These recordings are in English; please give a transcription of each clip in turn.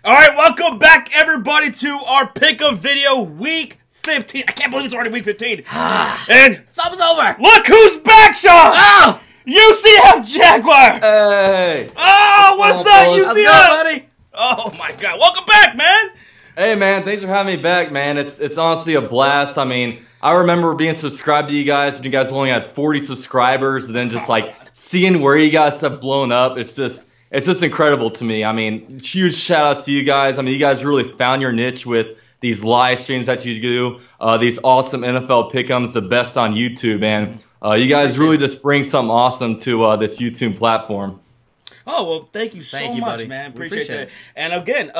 All right, welcome back, everybody, to our pick-up video, Week 15. I can't believe it's already Week 15. And summer's over. Look who's back, Sean! Oh! UCF Jaguar! Hey! Oh, what's up, UCF? How's it going, buddy? Oh, my God. Welcome back, man! Hey, man, thanks for having me back, man. It's honestly a blast. I mean, I remember being subscribed to you guys when you guys only had 40 subscribers, and then just, seeing where you guys have blown up. It's just incredible to me. I mean, huge shout-outs to you guys. I mean, you guys really found your niche with these live streams that you do, these awesome NFL pick'ems, the best on YouTube, and you guys really just bring something awesome to this YouTube platform. Oh, well, thank you so much, buddy. man. Appreciate that. And again,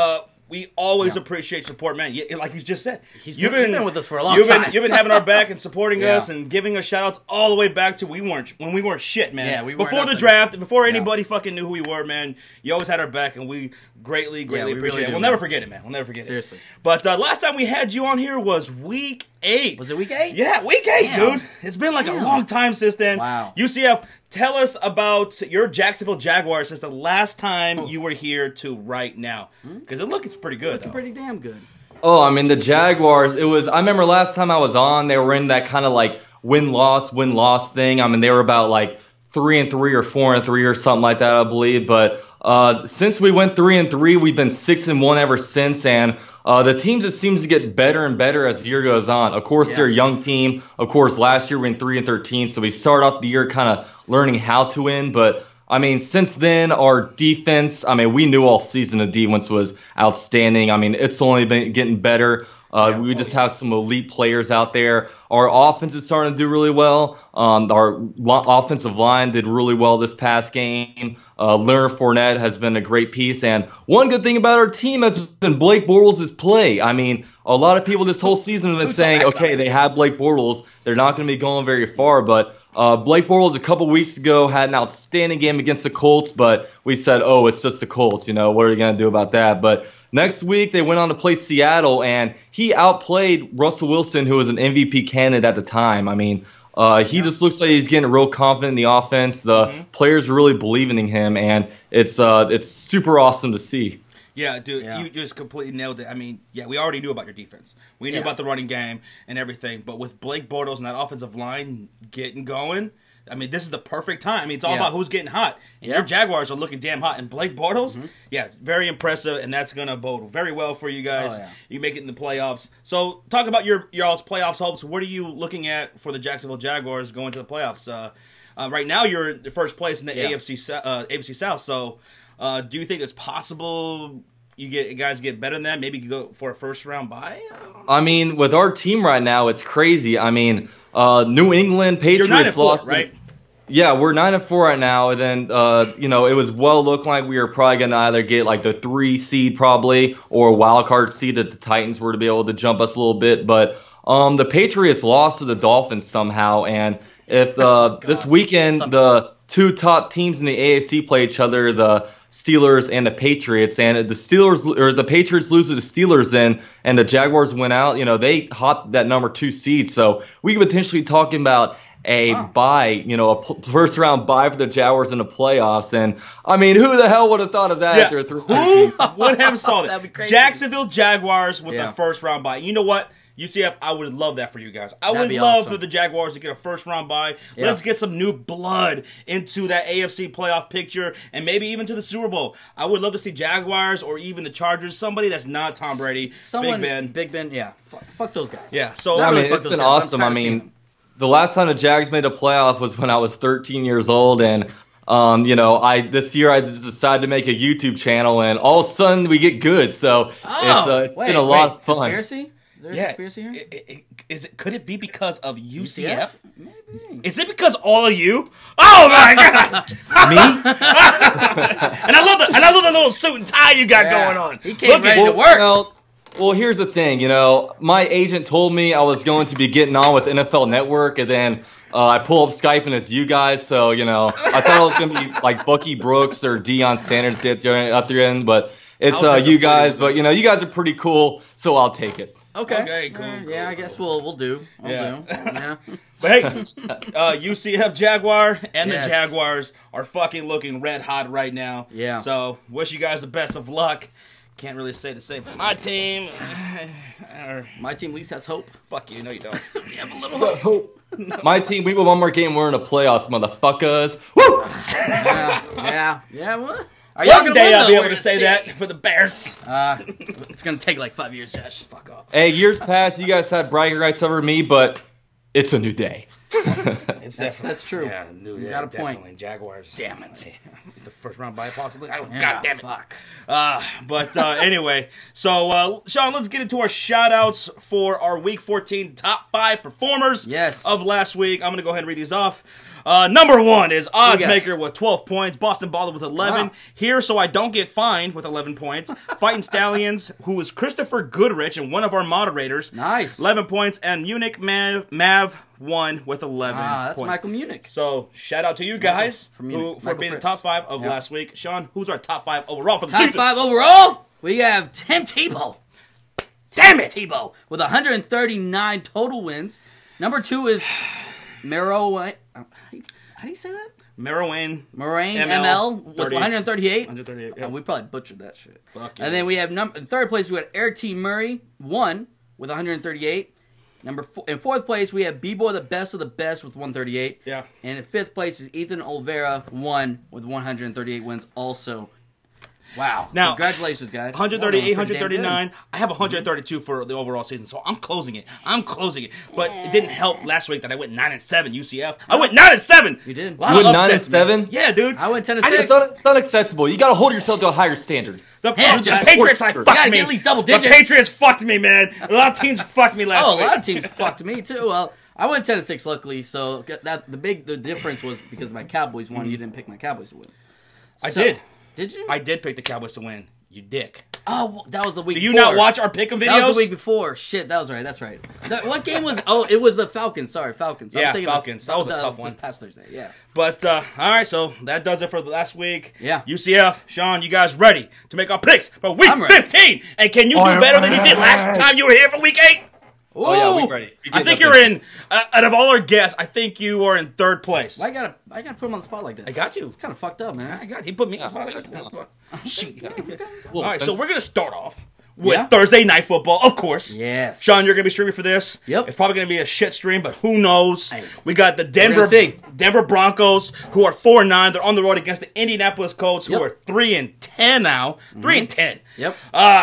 we always appreciate support, man. Like you just said, You've been with us for a long time. You've been having our back and supporting us and giving us shout-outs all the way back to when we weren't shit, man. Yeah, we weren't before the nothing. draft, before anybody fucking knew who we were, man. You always had our back, and we greatly appreciate really it. do, We'll man. never forget it, man. We'll never forget Seriously. it. But last time we had you on here was Week 8. Was it Week 8? Yeah, Week 8, Damn. dude. It's been like a long time since then. Wow. UCF, tell us about your Jacksonville Jaguars since the last time you were here to right now. Because it's pretty good, though. Pretty damn good. Oh, I mean, the Jaguars, I remember last time I was on, they were in that kind of win-loss thing. I mean, they were about 3-3 or 4-3 or something like that, I believe. But since we went 3-3, we've been 6-1 ever since, and the team just seems to get better and better as the year goes on. Of course, they're a young team. Of course, last year we went 3-13, so we started off the year kind of learning how to win. But I mean, since then, our defense, I mean, we knew all season the defense was outstanding. I mean, it's only been getting better. We just have some elite players out there. Our offense is starting to do really well. Our offensive line did really well this past game. Leonard Fournette has been a great piece. And one good thing about our team has been Blake Bortles' play. I mean, a lot of people this whole season have been saying, okay, they have Blake Bortles. They're not going to be going very far. But Blake Bortles a couple weeks ago had an outstanding game against the Colts. But we said, oh, it's just the Colts. You know, what are you going to do about that? But next week, they went on to play Seattle, and he outplayed Russell Wilson, who was an MVP candidate at the time. I mean, he just looks like he's getting real confident in the offense. The players are really believing in him, and it's super awesome to see. Yeah, dude, you just completely nailed it. I mean, we already knew about your defense. We knew about the running game and everything. But with Blake Bortles and that offensive line getting going, I mean, this is the perfect time. I mean, it's all about who's getting hot. And your Jaguars are looking damn hot. And Blake Bortles, very impressive. And that's going to bode very well for you guys. Oh, yeah. You make it in the playoffs. So talk about your all's playoffs hopes. What are you looking at for the Jacksonville Jaguars going to the playoffs? Right now, you're in the first place in the AFC South. So do you think it's possible you guys get better than that? Maybe you go for a first-round bye? I mean, with our team right now, it's crazy. I mean, New England Patriots You're 9-4, lost, right? Yeah, we're 9-4 right now, and then it was looking like we were probably gonna either get the 3 seed probably or a wild card seed if the Titans were to be able to jump us a little bit. But the Patriots lost to the Dolphins somehow, and if this weekend the two top teams in the AFC play each other, the Steelers and the Patriots, and the Patriots lose to the Steelers and the Jaguars win out, they hop that number 2 seed. So we could potentially be talking about a bye, a first round bye for the Jaguars in the playoffs. And I mean, who the hell would have thought of that after a 3 Who would have saw that? That'd be crazy. Jacksonville Jaguars with the first round bye. You know what? UCF, I would love that for you guys. I would love for the Jaguars to get a first-round bye. Yeah. Let's get some new blood into that AFC playoff picture and maybe even to the Super Bowl. I would love to see Jaguars or even the Chargers, somebody that's not Tom Brady, Big Ben, yeah. Fuck those guys. Yeah, so I mean, it's been awesome. I mean, the last time the Jags made a playoff was when I was 13 years old, and this year I decided to make a YouTube channel, and all of a sudden we get good. So it's been a lot of fun. Conspiracy? Is there a conspiracy here? Could it be because of UCF? Maybe. Is it because all of you? Oh my God! Me? and I love the little suit and tie you got going on. He came ready to work. Well, here's the thing. My agent told me I was going to be getting on with NFL Network, and then I pull up Skype and it's you guys. So I thought it was going to be like Bucky Brooks or Deion Sanders at the end, but it's you guys. But you guys are pretty cool, so I'll take it. Okay, cool. Yeah, I guess we'll do. Yeah. But hey, UCF Jaguar and the Jaguars are fucking looking red hot right now. Yeah. So wish you guys the best of luck. Can't really say the same for my team. My team at least has hope. Fuck you. No, you don't. We have a little hope. No. My team, we win one more game, we're in the playoffs, motherfuckers. Woo! Yeah. What? One day I'll be able to say that for the Bears. It's gonna take like 5 years, Josh. Fuck off. Hey, years past, you guys had bragging rights over me, but it's a new day. That's true. Yeah, you got a point. Jaguars. Damn it. The first round bye, possibly. God damn it. Fuck. But anyway, so Sean, let's get into our shout-outs for our Week 14 top 5 performers of last week. I'm going to go ahead and read these off. Number 1 is Oddsmaker with 12 points. Boston Baller with 11. Wow. Here, so I don't get fined with 11 points. Fighting Stallions, who is Christopher Goodrich and one of our moderators. Nice. 11 points. And Munich Mav 1 with 11 that's points. Michael Munich. So, shout out to you guys for being the top 5 of last week. Sean, who's our top 5 overall for the season? Top 5 overall? We have Tim Tebow. Damn it, Tebow. With 139 total wins. Number 2 is Mero... How do you say that? Moraine ML with 138. 138. Yeah. We probably butchered that shit. Fuck and then we have in third place we got Eric T. Murray 1 with 138. In fourth place we have B-Boy the best of the best with 138. Yeah. And in fifth place is Ethan Olvera 1 with 138 wins also. Wow. Now, congratulations, guys. 138, 139. I have 132 for the overall season, so I'm closing it. But it didn't help last week that I went 9-7 UCF. I went 9-7. You did. You went 9-7? Yeah, dude. I went 10-6. It's unacceptable. You got to hold yourself to a higher standard. The Patriots fucked me. At least double digits. The Patriots fucked me, man. A lot of teams fucked me last week. A lot of teams fucked me too. Well, I went 10-6 luckily, so the difference was because my Cowboys won. You didn't pick my Cowboys to win. I did. Did you? I did pick the Cowboys to win. You dick. Oh, well, that was the week before. Do you before. not watch our pick-em videos? That was the week before. Shit, that was right. That's right. What game was... Oh, it was the Falcons. Sorry, Falcons. Yeah, Falcons. That was a tough one. This past Thursday, yeah. But, all right, so that does it for the last week. Yeah. UCF, Sean, you guys ready to make our picks for Week 15? And can you do better than you did last time you were here for Week 8? Ooh. Oh, yeah, we're ready. I think you're in, out of all our guests, I think you are in third place. I gotta put him on the spot like that. I got you. It's kind of fucked up, man. He put me on the spot. Shit. All right, so we're going to start off with Thursday Night Football, of course. Yes. Sean, you're going to be streaming for this. Yep. It's probably going to be a shit stream, but who knows? Hey, we got the Denver Broncos, who are 4-9. They're on the road against the Indianapolis Colts, who are 3-10 now. 3-10. Yep.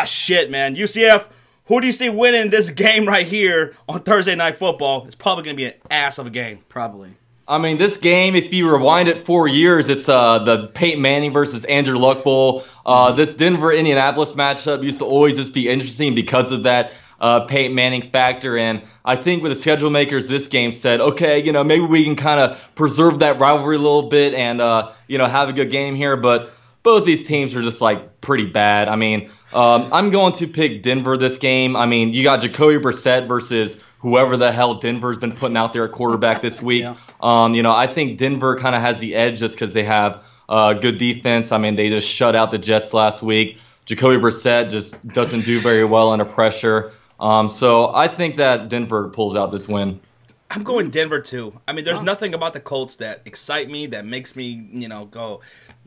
Shit, man. UCF. Who do you see winning this game right here on Thursday Night Football? It's probably going to be an ass of a game. Probably. I mean, this game, if you rewind it 4 years, it's the Peyton Manning versus Andrew Luck Bowl. This Denver-Indianapolis matchup used to always just be interesting because of that Peyton Manning factor. And I think with the schedule makers, this game said, okay, maybe we can kind of preserve that rivalry a little bit and, have a good game here. But both these teams are just, pretty bad. I mean, I'm going to pick Denver this game. I mean, you got Jacoby Brissett versus whoever the hell Denver's been putting out there at quarterback this week. Yeah. I think Denver kind of has the edge just because they have good defense. I mean, they just shut out the Jets last week. Jacoby Brissett just doesn't do very well under pressure. So I think that Denver pulls out this win. I'm going Denver too. I mean, there's nothing about the Colts that excite me, that makes me, go...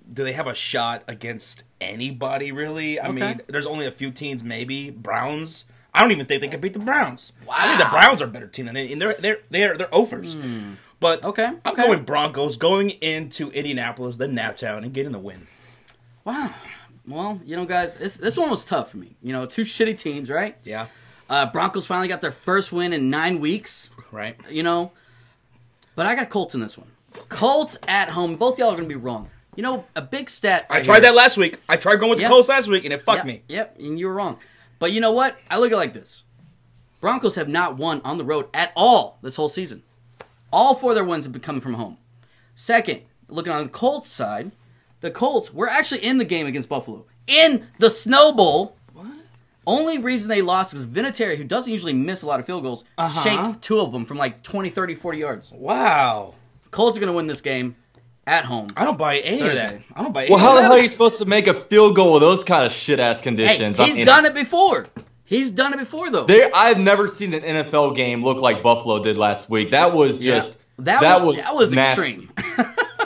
Do they have a shot against anybody, really? I mean, there's only a few teams, maybe. Browns. I don't even think they could beat the Browns. Wow. I think the Browns are a better team than they, and they're offers. But I'm going Broncos, going into Indianapolis, the Naptown, and getting the win. Wow. Well, guys, this one was tough for me. Two shitty teams, right? Yeah. Broncos finally got their first win in 9 weeks. Right. But I got Colts in this one. Colts at home. Both y'all are going to be wrong. A big stat. I tried that last week. I tried going with the Colts last week, and it fucked me. Yep, and you were wrong. But you know what? I look at it like this. Broncos have not won on the road at all this whole season. All 4 of their wins have been coming from home. Second, looking on the Colts side, the Colts were actually in the game against Buffalo. In the Snow Bowl. What? Only reason they lost is Vinatieri, who doesn't usually miss a lot of field goals, shanked 2 of them from 20, 30, 40 yards. Wow. Colts are going to win this game. At home. I don't buy any of that. I don't buy any Well, how of the that. hell are you supposed to make a field goal with those kind of shit-ass conditions? Hey, he's done it before. He's done it before, though. I've never seen an NFL game look like Buffalo did last week. That was just... Yeah. That was extreme.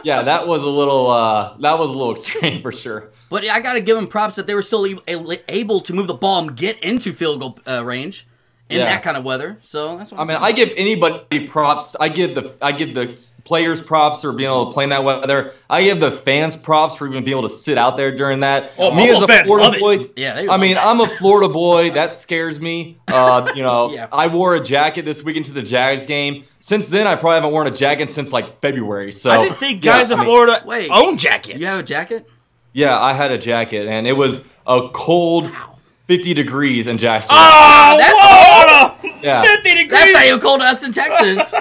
Yeah, that was a little extreme for sure. But I got to give them props that they were still able to move the ball and get into field goal range in that kind of weather. So that's what I give anybody props. I give the players props for being able to play in that weather. I give the fans props for even being able to sit out there during that. Oh, me as a Florida boy, I'm a Florida boy. That scares me. I wore a jacket this weekend to the Jags game. Since then, I probably haven't worn a jacket since like February. So I didn't think guys in Florida own jackets. You have a jacket? Yeah, I had a jacket, and it was a cold 50 degrees in Jacksonville. Oh, that's cold! Yeah. 50 degrees! That's how you cold to us in Texas.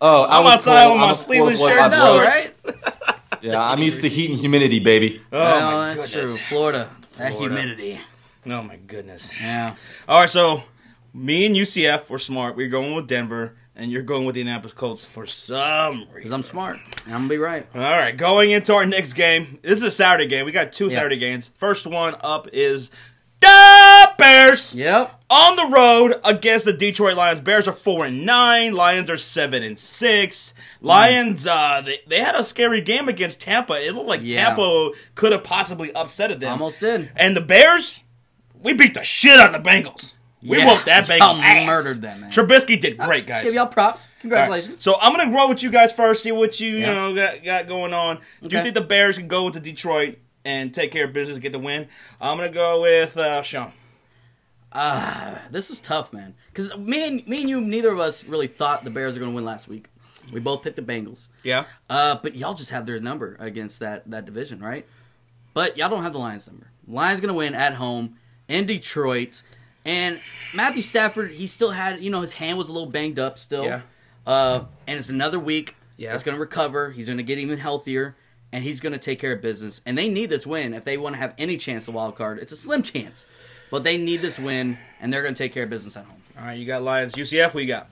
I'm outside with my sleeveless shirt now, right? Yeah, I'm used to heat and humidity, baby. Oh, my that's goodness. true. Florida. That humidity. Oh, my goodness. Yeah. All right, so me and UCF were smart. We're going with Denver, and you're going with the Indianapolis Colts for some reason. Because I'm smart. I'm going to be right. All right, going into our next game. This is a Saturday game. We got two Saturday games. First one up is the Bears. Yep. On the road against the Detroit Lions. Bears are 4-9. Lions are 7-6. Lions, they had a scary game against Tampa. It looked like Tampa could have possibly upsetted them. Almost did. And the Bears, we beat the shit out of the Bengals. We whooped that Bengals ass. Murdered them, man. Trubisky did great, guys. Give y'all props. Congratulations. Right. So I'm going to roll with you guys first, see what you got going on. Do you think the Bears can go into Detroit and take care of business and get the win? I'm going to go with Sean. This is tough, man. Because me and you, neither of us really thought the Bears were going to win last week. We both picked the Bengals. Yeah. But y'all just have their number against that division, right? But y'all don't have the Lions' number. Lions going to win at home in Detroit. And Matthew Stafford, he still had, his hand was a little banged up still. Yeah. And it's another week. Yeah. It's going to recover. He's going to get even healthier. And he's going to take care of business. And they need this win if they want to have any chance to wild card. It's a slim chance. But they need this win, and they're going to take care of business at home. All right, you got Lions. UCF, what you got?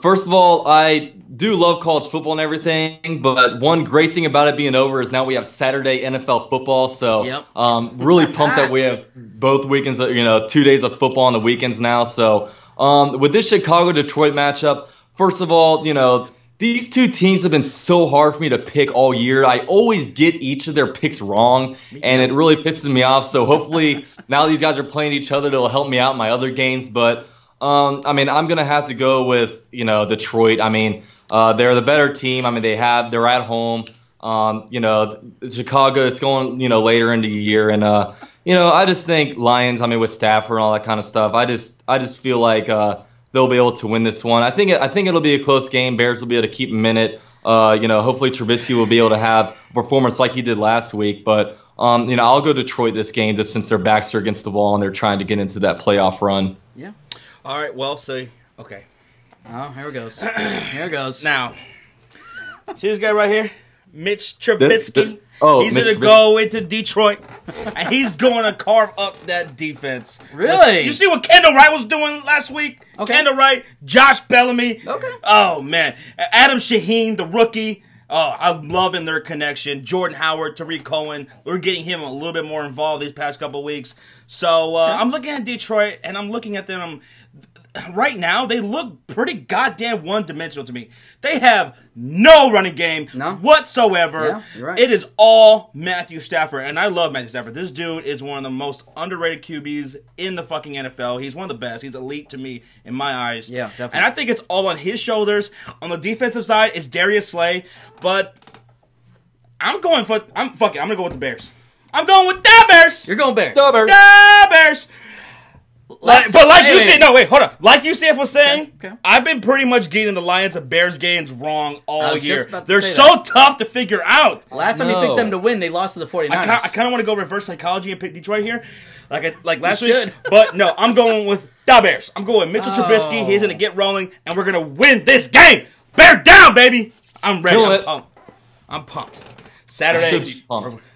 First of all, I do love college football and everything, but one great thing about it being over is now we have Saturday NFL football. So, really pumped that we have both weekends, 2 days of football on the weekends now. So, with this Chicago-Detroit matchup, first of all, these two teams have been so hard for me to pick all year. I always get each of their picks wrong, and it really pisses me off. So hopefully now these guys are playing each other, it'll help me out in my other games. But, I'm going to have to go with, Detroit. They're the better team. They're at home. Chicago, it's going, later into the year. And, I just think Lions, with Stafford and all that kind of stuff, I just feel like they'll be able to win this one. I think it'll be a close game. Bears will be able to keep them in it. Hopefully Trubisky will be able to have a performance like he did last week. But, I'll go Detroit this game just since their backs are against the wall and they're trying to get into that playoff run. Yeah. All right, well, okay. Oh, here it goes. Here it goes. Now, see this guy right here? Mitch Trubisky. He's going to go into Detroit, and he's going to carve up that defense. Really? You see what Kendall Wright was doing last week? Okay. Kendall Wright, Josh Bellamy. Okay. Oh, man. Adam Shaheen, the rookie. Oh, I'm loving their connection. Jordan Howard, Tariq Cohen. We're getting him a little bit more involved these past couple of weeks. So I'm looking at Detroit, and I'm looking at them. Right now, they look pretty goddamn one-dimensional to me. They have no running game whatsoever. Yeah, you're right. It is all Matthew Stafford, and I love Matthew Stafford. This dude is one of the most underrated QBs in the fucking NFL. He's one of the best. He's elite to me in my eyes. Yeah, definitely. And I think it's all on his shoulders. On the defensive side, it's Darius Slay, but I'm going to go with the Bears. I'm going with the Bears. You're going Bears. The Bears. The Bears. Hold on. Like UCF was saying, okay. I've been pretty much getting the Lions and Bears games wrong all year. They're say so tough to figure out. Last time you picked them to win, they lost to the 49ers. I kind of want to go reverse psychology and pick Detroit here, like last week. Should. But no, I'm going with the Bears. I'm going with Mitchell Trubisky. He's going to get rolling, and we're going to win this game. Bear down, baby. I'm ready. I'm pumped. Saturday.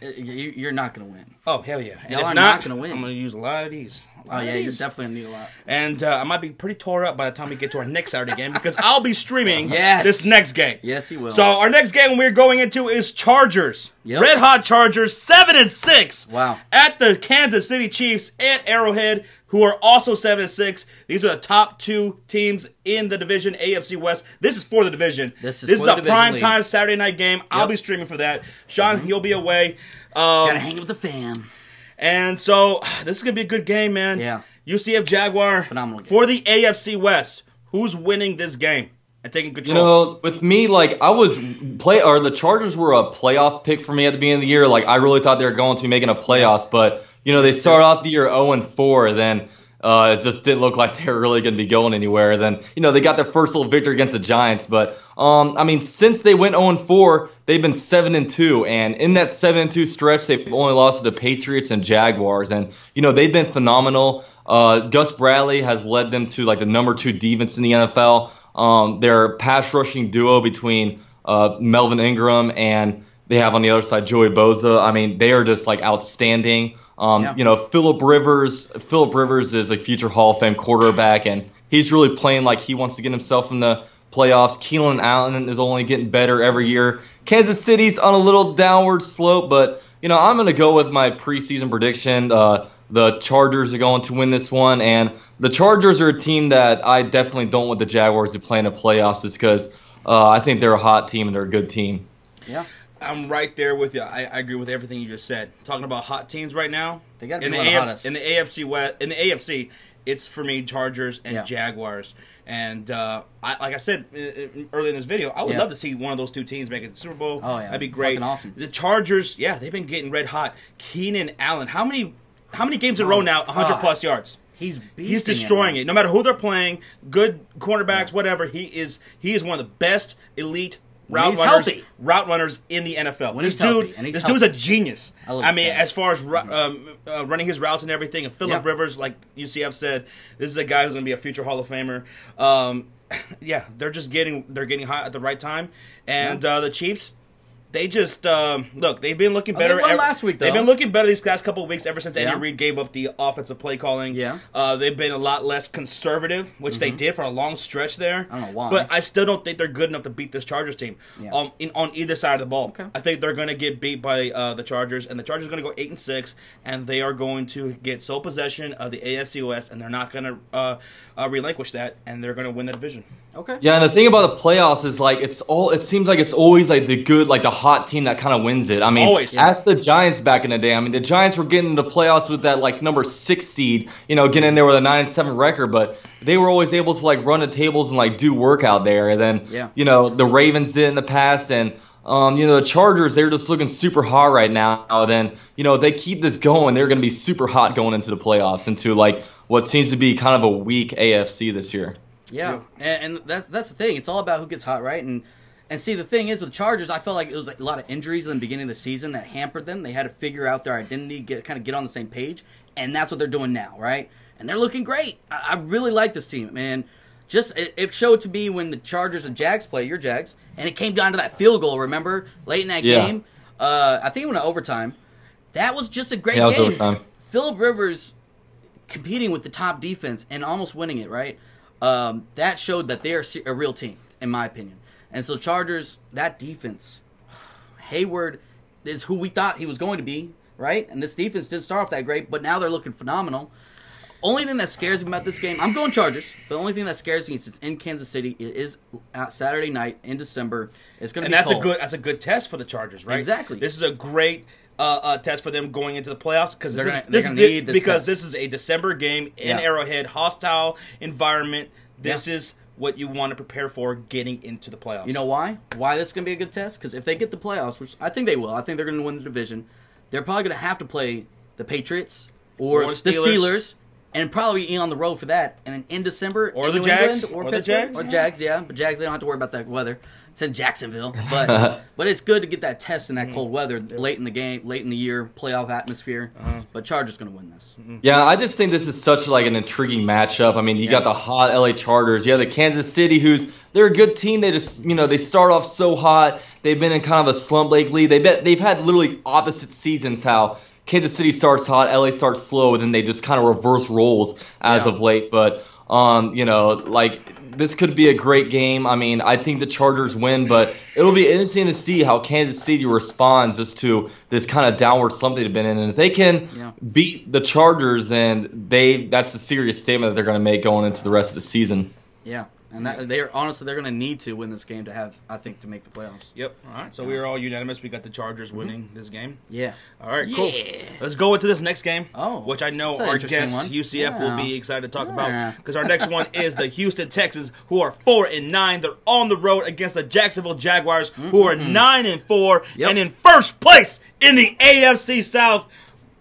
You're not going to win. Oh, hell yeah. And Y'all are not going to win. I'm going to use a lot of these. Oh, yeah, you're definitely going to need a lot. And I might be pretty tore up by the time we get to our next Saturday game because I'll be streaming yes. this next game. Yes, he will. So our next game we're going into is Chargers. Yep. Red Hot Chargers, 7-6. Wow. At the Kansas City Chiefs at Arrowhead, who are also 7-6. These are the top two teams in the division, AFC West. This is for the division. This is a primetime Saturday night game. I'll be streaming for that. Sean, you'll be away. Gotta hang with the fam. And so, this is going to be a good game, man. Yeah. UCF Jaguar. Phenomenal game. For the AFC West, who's winning this game and taking control? You know, with me, like, the Chargers were a playoff pick for me at the beginning of the year. Like, I really thought they were going to be making a playoffs, but, you know, they started off the year 0-4, then it just didn't look like they were really going to be going anywhere. Then, you know, they got their first little victory against the Giants, but, I mean, since they went 0-4, they've been 7-2, and in that 7-2 stretch, they've only lost to the Patriots and Jaguars, and, you know, they've been phenomenal. Gus Bradley has led them to, like, the number 2 defense in the NFL. Their pass rushing duo between Melvin Ingram and they have on the other side Joey Bosa. I mean, they are just, like, outstanding. You know, Phillip Rivers is a future Hall of Fame quarterback, and he's really playing like he wants to get himself in the playoffs. Keenan Allen is only getting better every year. Kansas City's on a little downward slope, but, you know, I'm going to go with my preseason prediction. The Chargers are going to win this one, and the Chargers are a team that I definitely don't want the Jaguars to play in the playoffs just because I think they're a hot team and they're a good team. Yeah. I'm right there with you. I agree with everything you just said. Talking about hot teams right now, they got to be one of the hottest. In the AFC West, in the AFC, it's for me Chargers and Jaguars. And like I said earlier in this video, I would love to see one of those two teams make it to the Super Bowl. Oh yeah, that'd be great. Awesome. The Chargers, they've been getting red hot. Keenan Allen, how many games in a row now? 100+ yards. He's destroying it. No matter who they're playing, good cornerbacks, whatever. He is one of the best elite route runners in the NFL. This dude's a genius. I mean, as far as running his routes and everything. And Phillip Rivers, like UCF said, this is a guy who's going to be a future Hall of Famer. They're getting hot at the right time. And the Chiefs, they just look. They've been looking better. They won last week, though. They've been looking better these last couple of weeks ever since Andy Reid gave up the offensive play calling. Yeah, they've been a lot less conservative, which they did for a long stretch there. I don't know why, but I still don't think they're good enough to beat this Chargers team. On either side of the ball. Okay. I think they're going to get beat by the Chargers, and the Chargers are going to go 8-6, and they are going to get sole possession of the AFC West, and they're not going to relinquish that, and they're going to win the division. Okay. Yeah, and the thing about the playoffs is like it seems like it's always like the hot team that kind of wins it. I mean, ask the Giants back in the day. I mean, the Giants were getting into playoffs with that like number 6 seed, you know, getting in there with a 9-7 record, but they were always able to like run the tables and like do work out there. And then you know, the Ravens did in the past, and you know, the Chargers, they're just looking super hot right now. Then, you know, they keep this going, they're going to be super hot going into the playoffs, into like what seems to be kind of a weak AFC this year. Yeah, and that's the thing. It's all about who gets hot, right? And see, the thing is with the Chargers, I felt like it was like a lot of injuries in the beginning of the season that hampered them. They had to figure out their identity, kind of get on the same page, and that's what they're doing now, right? And they're looking great. I really like this team, man. Just it showed to me when the Chargers and Jags play, your Jags, and it came down to that field goal. Remember, late in that game, I think it went to overtime. That was just a great game. Overtime. Phillip Rivers competing with the top defense and almost winning it, right? That showed that they're a real team, in my opinion. And so Chargers, that defense, Hayward is who we thought he was going to be, right? And this defense didn't start off that great, but now they're looking phenomenal. Only thing that scares me about this game, I'm going Chargers. The only thing that scares me is it's in Kansas City. It is Saturday night in December. It's going to be cold. That's a good test for the Chargers, right? Exactly. This is a great test for them going into the playoffs because this is a December game in Arrowhead, hostile environment. This is what you want to prepare for getting into the playoffs. You know why? Why this is going to be a good test? Because if they get the playoffs, which I think they will, I think they're going to win the division, they're probably going to have to play the Patriots or the Steelers. And probably on the road for that. And then in December, or the Jags, or the Jags, or Jags, But Jags, they don't have to worry about that weather. It's in Jacksonville, but it's good to get that test in that cold weather late in the game, late in the year, playoff atmosphere. But Chargers going to win this. Yeah, I just think this is such like an intriguing matchup. I mean, you got the hot LA Chargers, you have the Kansas City, they're a good team. They just they start off so hot. They've been in kind of a slump lately. They've had literally opposite seasons. How Kansas City starts hot, LA starts slow, and then they just kind of reverse roles as of late. But like this could be a great game. I mean, I think the Chargers win, but it'll be interesting to see how Kansas City responds just to this kind of downward slump they've been in. And if they can beat the Chargers, then that's a serious statement that they're going to make going into the rest of the season. Yeah, And they're going to need to win this game to make the playoffs. Yep. All right. So we are all unanimous. We got the Chargers winning this game. Yeah. All right. Cool. Let's go into this next game. Oh, which I know our guest UCF will be excited to talk about, because our next one is the Houston Texans, who are 4-9. They're on the road against the Jacksonville Jaguars, who are 9-4 and in first place in the AFC South.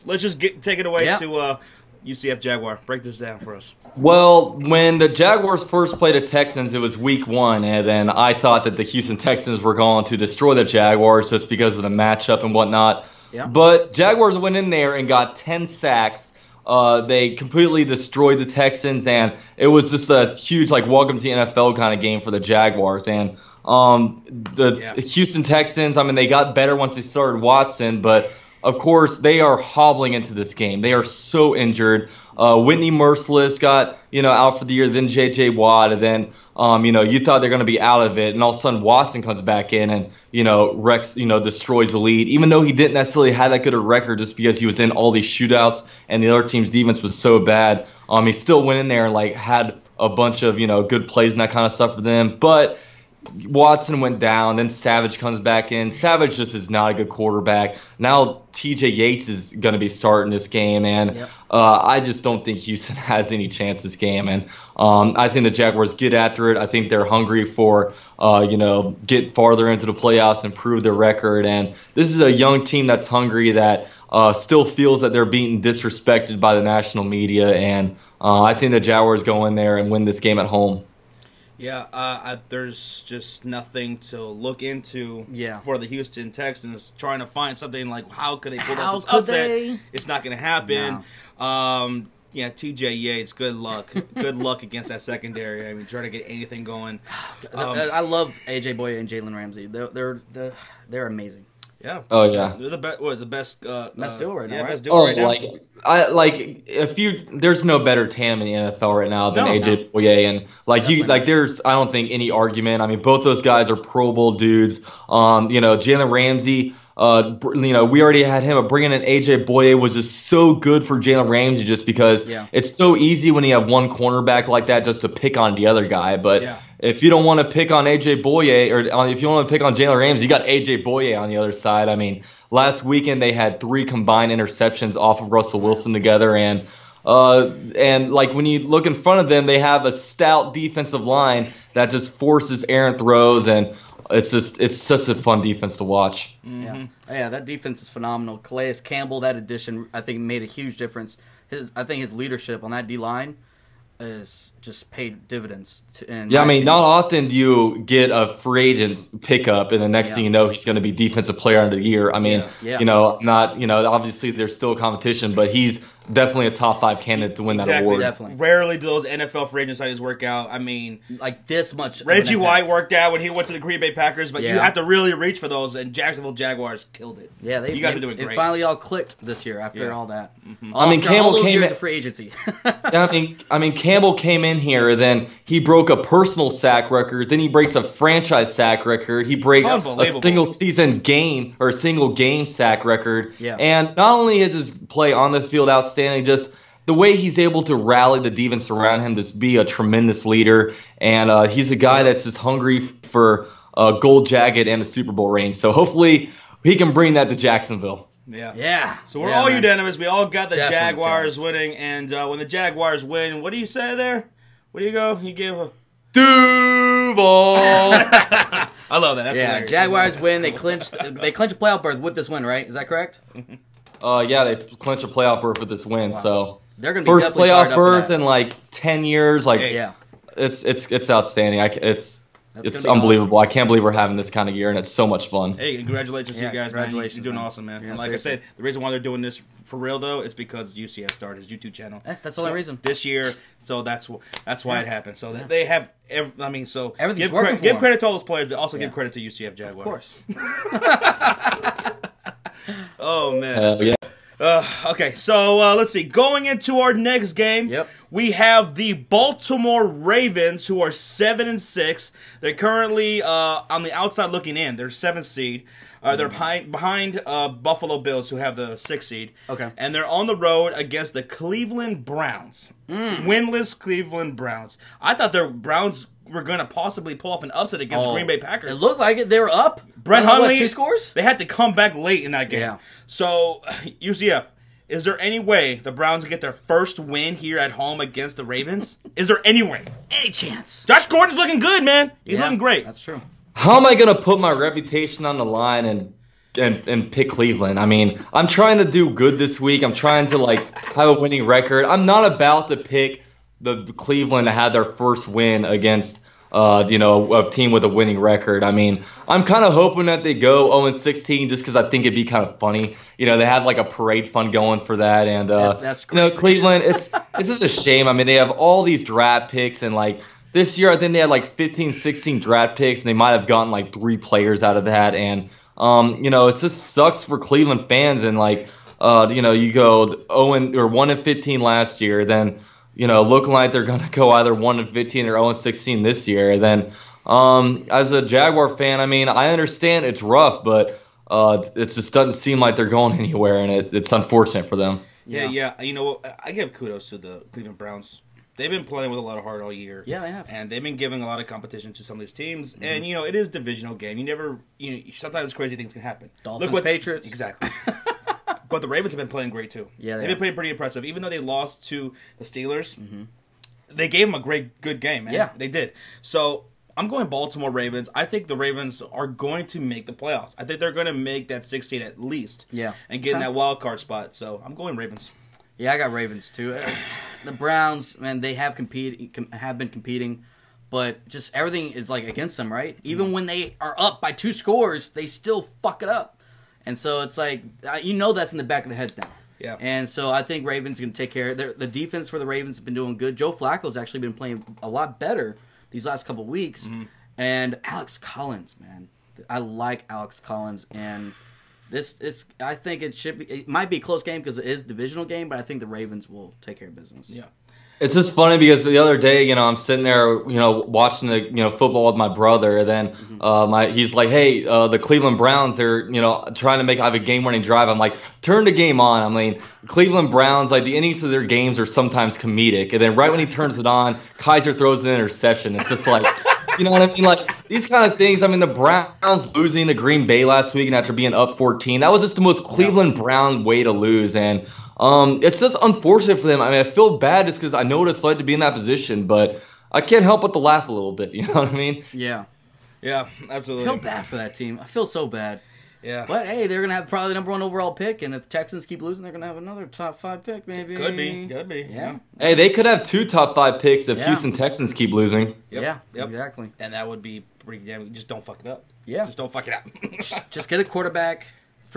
Let's just take it away to UCF Jaguar. Break this down for us. Well, when the Jaguars first played the Texans, it was week 1, and then I thought that the Houston Texans were going to destroy the Jaguars just because of the matchup and whatnot. Yeah. But Jaguars went in there and got 10 sacks. They completely destroyed the Texans, and it was just a huge, welcome to the NFL kind of game for the Jaguars. And Houston Texans, they got better once they started Watson, but of course they are hobbling into this game. They are so injured. Whitney Merciless got, out for the year, then J.J. Watt, and then, you thought they're going to be out of it, and all of a sudden Watson comes back in and, Rex, destroys the lead, even though he didn't necessarily have that good a record just because he was in all these shootouts and the other team's defense was so bad. He still went in there and, had a bunch of, good plays and that kind of stuff for them, but Watson went down, then Savage comes back in. Savage just is not a good quarterback. Now T.J. Yates is going to be starting this game, and I just don't think Houston has any chance this game. And I think the Jaguars get after it. I think they're hungry for, get farther into the playoffs, improve their record. And this is a young team that's hungry, that still feels that they're being disrespected by the national media. And I think the Jaguars go in there and win this game at home. Yeah, there's just nothing to look into for the Houston Texans, trying to find something like how could they pull off this upset. It's not going to happen. No. T.J. Yates, good luck. Good luck against that secondary. Trying to get anything going. I love A.J. Boye and Jalen Ramsey. They're amazing. Yeah. Oh yeah. They're the best. Best duo right now. Yeah, best duo right now. There's no better TAM in the NFL right now than AJ Boye, and there's I don't think any argument. Both those guys are Pro Bowl dudes. Jalen Ramsey. We already had him. Bringing in AJ Boye was just so good for Jalen Ramsey, just because it's so easy when you have one cornerback like that just to pick on the other guy. But if you don't want to pick on AJ Boye, or if you want to pick on Jalen Ramsey, you got AJ Boye on the other side. Last weekend they had 3 combined interceptions off of Russell Wilson together, and when you look in front of them, they have a stout defensive line that just forces errant throws, and it's such a fun defense to watch. Mm-hmm. Yeah, that defense is phenomenal. Calais Campbell, that addition, I think made a huge difference. I think his leadership on that D line is just paid dividends. Not often do you get a free agent pickup, and the next thing you know, he's going to be defensive player of the year. Obviously there's still competition, but he's definitely a top 5 candidate to win that award. Definitely. Rarely do those NFL free agent signings work out. Like this much. Reggie White worked out when he went to the Green Bay Packers, but you have to really reach for those, and Jacksonville Jaguars killed it. Yeah, you guys are doing great. It finally all clicked this year after all that. Mm-hmm. Campbell all those came years in, of free agency. Campbell came in here, then he broke a personal sack record, then he breaks a franchise sack record, he breaks a single game sack record. Yeah. And not only is his play on the field outstanding, just the way he's able to rally the defense around him to be a tremendous leader, and he's a guy that's just hungry for gold jacket and a Super Bowl ring. So hopefully he can bring that to Jacksonville. Yeah. So we're all unanimous. We all got the Jaguars winning, and when the Jaguars win, what do you say there? What do you go? You give a Duval. I love that. That's hilarious. Jaguars win. They clinch a playoff berth with this win, right? Is that correct? They clinch a playoff berth with this win. Wow. So they're going to be first playoff berth in 10 years. It's outstanding. It's unbelievable. Awesome. I can't believe we're having this kind of year, and it's so much fun. Hey, congratulations to you guys, congratulations, man. You're doing awesome, man. Yeah, and like I said, the reason why they're doing this for real, though, is because UCF started his YouTube channel. That's the only reason. This year, so that's why it happened. So they have, everything's give credit to all those players, but also give credit to UCF Jaguars. Of course. Oh, man. Okay, so let's see. Going into our next game, we have the Baltimore Ravens, who are 7-6. They're currently on the outside looking in. They're 7th seed. They're behind Buffalo Bills, who have the 6th seed. Okay. And they're on the road against the Cleveland Browns. Winless Cleveland Browns. I thought the Browns were going to possibly pull off an upset against Green Bay Packers. It looked like it. They were up. Brett Hundley, 2 scores? They had to come back late in that game. Yeah. So, UCF, is there any way the Browns get their first win here at home against the Ravens? Is there any way? Any chance? Josh Gordon's looking good, man. He's looking great. That's true. How am I going to put my reputation on the line and pick Cleveland? I mean, I'm trying to do good this week. I'm trying to, have a winning record. I'm not about to pick the Cleveland to have their first win against a team with a winning record. I mean, I'm kind of hoping that they go 0-16 just because I think it'd be kind of funny. They had a parade fund going for that, and that's crazy. Cleveland. It's just a shame. I mean, they have all these draft picks, and this year I think they had 15, 16 draft picks, and they might have gotten 3 players out of that, and it just sucks for Cleveland fans, and you go 1-15 last year, then. Looking like they're going to go either 1-15 or 0-16 this year. Then, as a Jaguar fan, I mean, I understand it's rough, but it just doesn't seem like they're going anywhere, and it's unfortunate for them. Yeah. I give kudos to the Cleveland Browns. They've been playing with a lot of heart all year. Yeah, they have. And they've been giving a lot of competition to some of these teams. Mm-hmm. And, it is a divisional game. You never, sometimes crazy things can happen. Dolphins, Patriots. Exactly. But the Ravens have been playing great, too. Yeah, they've been playing pretty impressive. Even though they lost to the Steelers, they gave them a good game, man. Yeah. They did. So, I'm going Baltimore Ravens. I think the Ravens are going to make the playoffs. I think they're going to make that 6th seed at least. Yeah. And get in that wild card spot. So, I'm going Ravens. Yeah, I got Ravens, too. The Browns, man, they have been competing. But just everything is, against them, right? Even when they are up by 2 scores, they still fuck it up. And so it's that's in the back of the head now. Yeah. And so I think Ravens going to take care of it. The defense for the Ravens has been doing good. Joe Flacco's actually been playing a lot better these last couple of weeks. Mm-hmm. And Alex Collins, man. I like Alex Collins. And I think it might be a close game because it is a divisional game, but I think the Ravens will take care of business. Yeah. It's just funny because the other day, I'm sitting there, watching the, football with my brother, and then he's like, hey, the Cleveland Browns, they're, trying to have a game-winning drive. I'm like, turn the game on. I mean, Cleveland Browns, the endings of their games are sometimes comedic, and then right when he turns it on, Kaiser throws an interception. It's just you know what I mean? These kind of things. I mean, the Browns losing to Green Bay last week and after being up 14, that was just the most Cleveland Brown way to lose, and it's just unfortunate for them. I mean, I feel bad just because I know what it's like to be in that position, but I can't help but to laugh a little bit. You know what I mean? Yeah. Yeah, absolutely. I feel bad for that team. I feel so bad. Yeah. But, hey, they're going to have probably the number 1 overall pick, and if the Texans keep losing, they're going to have another top 5 pick, maybe. Could be. Yeah. Hey, they could have 2 top 5 picks if Houston Texans keep losing. Yep. Exactly. And that would be pretty damn. Just don't fuck it up. Yeah. Just don't fuck it up. Just get a quarterback.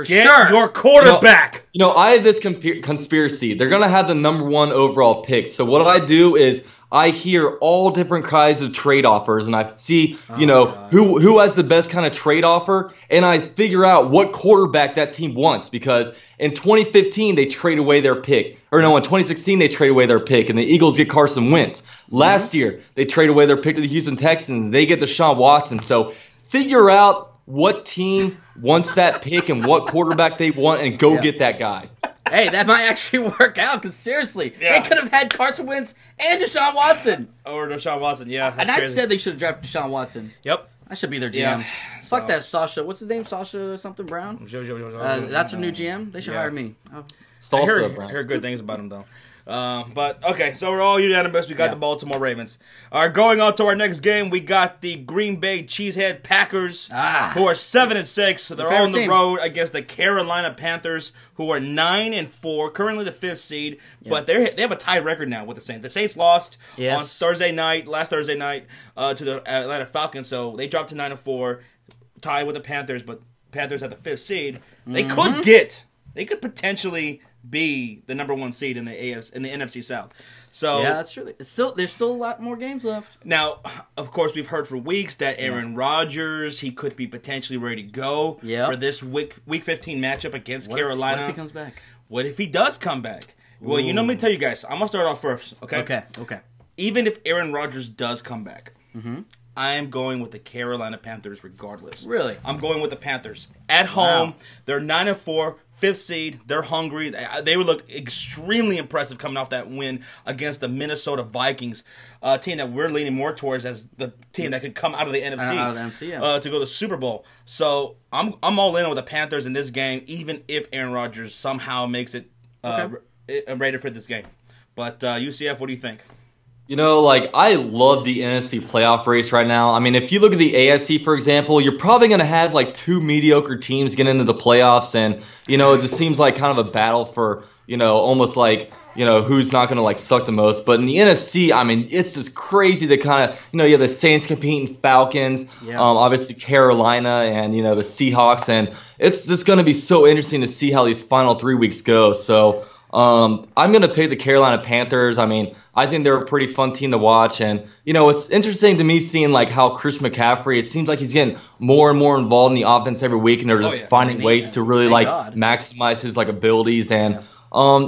Get sure. your quarterback. I have this conspiracy. They're going to have the number 1 overall pick. So what I do is I hear all different kinds of trade offers, and I see, who has the best kind of trade offer, and I figure out what quarterback that team wants. Because in 2015, they trade away their pick. Or no, in 2016, they trade away their pick, and the Eagles get Carson Wentz. Last year, they trade away their pick to the Houston Texans, and they get Deshaun Watson. So figure out what team wants that pick and what quarterback they want, and go get that guy. Hey, that might actually work out, because seriously, they could have had Carson Wentz and Deshaun Watson. Or Deshaun Watson, yeah. And I said they should have drafted Deshaun Watson. Yep. I should be their GM. Yeah. Fuck that Sasha. What's his name? Sasha something Brown? That's their new GM? They should hire me. I heard good things about him, though. But, okay, so we're all unanimous. We got the Baltimore Ravens. Going on to our next game, we got the Green Bay Cheesehead Packers, who are 7-6. They're on the road against the Carolina Panthers, who are 9-4, currently the 5th seed. But they have a tied record now with the Saints. The Saints lost on last Thursday night, to the Atlanta Falcons, so they dropped to 9-4, tied with the Panthers, but Panthers at the 5th seed. They could potentially be the number 1 seed in the NFC South. So yeah, that's true. There's still a lot more games left. Now, of course, we've heard for weeks that Aaron Rodgers, he could be potentially ready to go for this week 15 matchup against Carolina. What if he comes back? What if he does come back? Well, let me tell you guys. I'm gonna start off first. Okay. Okay. Even if Aaron Rodgers does come back, I am going with the Carolina Panthers regardless. Really? I'm going with the Panthers. At home, they're 9-4, 5th seed. They're hungry. They would look extremely impressive coming off that win against the Minnesota Vikings, a team that we're leaning more towards as the team that could come out of the NFC, to go to the Super Bowl. So I'm all in with the Panthers in this game, even if Aaron Rodgers somehow makes it rated for this game. But UCF, what do you think? You know, like, I love the NFC playoff race right now. I mean, if you look at the AFC, for example, you're probably going to have, like, 2 mediocre teams get into the playoffs. And, you know, it just seems like kind of a battle for, you know, almost like, you know, who's not going to, like, suck the most. But in the NFC, I mean, it's just crazy to kind of, you know, you have the Saints competing Falcons, obviously Carolina and, you know, the Seahawks. And it's just going to be so interesting to see how these final 3 weeks go. So I'm going to pick the Carolina Panthers. I mean, I think they're a pretty fun team to watch. And, you know, it's interesting to me seeing, like, how Chris McCaffrey, it seems like he's getting more and more involved in the offense every week, and they're just finding ways to really, maximize his, like, abilities. And,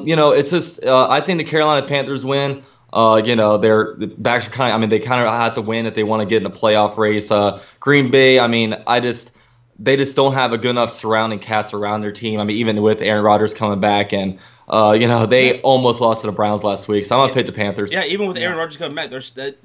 you know, it's just I think the Carolina Panthers win. You know, their backs are kind of, I mean, they kind of have to win if they want to get in a playoff race. Green Bay, I mean, they just don't have a good enough surrounding cast around their team. I mean, even with Aaron Rodgers coming back, and you know, they almost lost to the Browns last week, so I'm going to pick the Panthers. Yeah, even with Aaron Rodgers coming back,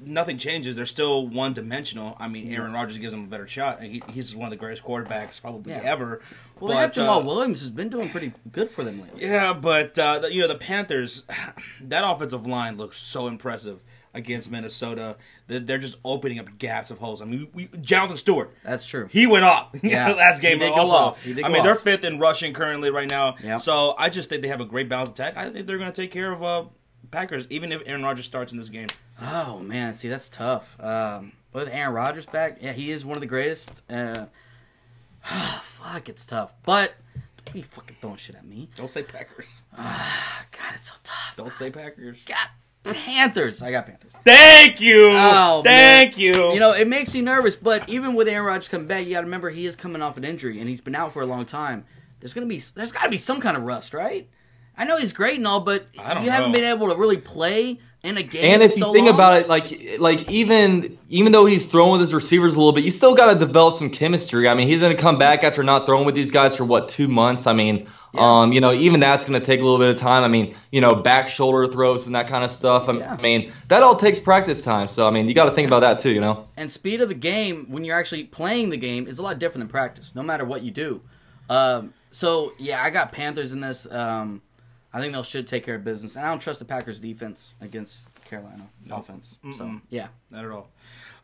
nothing changes. They're still one-dimensional. I mean, Aaron Rodgers gives them a better shot. He's one of the greatest quarterbacks probably ever. Well, they have Jamal Williams, who's been doing pretty good for them lately. Yeah, but, you know, the Panthers, that offensive line looks so impressive against Minnesota. They're just opening up gaps of holes. I mean, Jonathan Stewart. That's true. He went off last game also. I mean, they're 5th in rushing currently right now. Yep. So I just think they have a great balanced attack. I think they're going to take care of Packers, even if Aaron Rodgers starts in this game. Oh, man. See, that's tough. With Aaron Rodgers back, yeah, he is one of the greatest. Fuck, it's tough. But don't be fucking throwing shit at me. Don't say Packers. God, it's so tough. Don't say Packers. God. Panthers. I got Panthers. Thank you. Oh, Thank you. You know, it makes you nervous, but even with Aaron Rodgers coming back, you got to remember he is coming off an injury, and he's been out for a long time. There's got to be some kind of rust, right? I know he's great and all, but you haven't been able to really play in a game. And if you think about it, like even though he's throwing with his receivers a little bit, you still got to develop some chemistry. I mean, he's going to come back after not throwing with these guys for 2 months. I mean. Yeah. You know, even that's going to take a little bit of time. I mean, you know, back shoulder throws and that kind of stuff. I mean, that all takes practice time. So, I mean, you got to think about that too, you know. And speed of the game, when you're actually playing the game, is a lot different than practice, no matter what you do. So, yeah, I got Panthers in this. I think they should take care of business. And I don't trust the Packers' defense against Carolina offense. So, yeah. Not at all.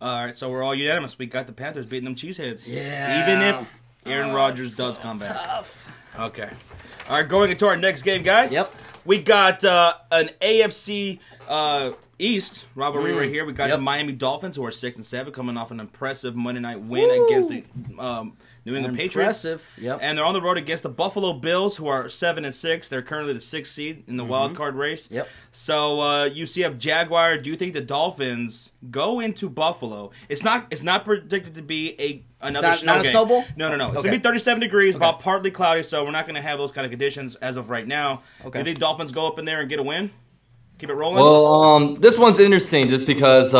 All right, so we're all unanimous. We got the Panthers beating them cheeseheads. Yeah. Even if Aaron Rodgers does come back. Tough. Okay. All right, going into our next game, guys. Yep. We got an AFC East rivalry right here. We got the Miami Dolphins, who are 6-7, coming off an impressive Monday night win against the New England Patriots. Yep. And they're on the road against the Buffalo Bills, who are 7-6. They're currently the 6th seed in the wild card race. Yep. So UCF Jaguar, do you think the Dolphins go into Buffalo? It's not predicted to be another snow game. A snowball? No. It's gonna be 37 degrees, about partly cloudy, so we're not gonna have those kind of conditions as of right now. Okay. Do you think Dolphins go up in there and get a win? Keep it rolling? Well, this one's interesting just because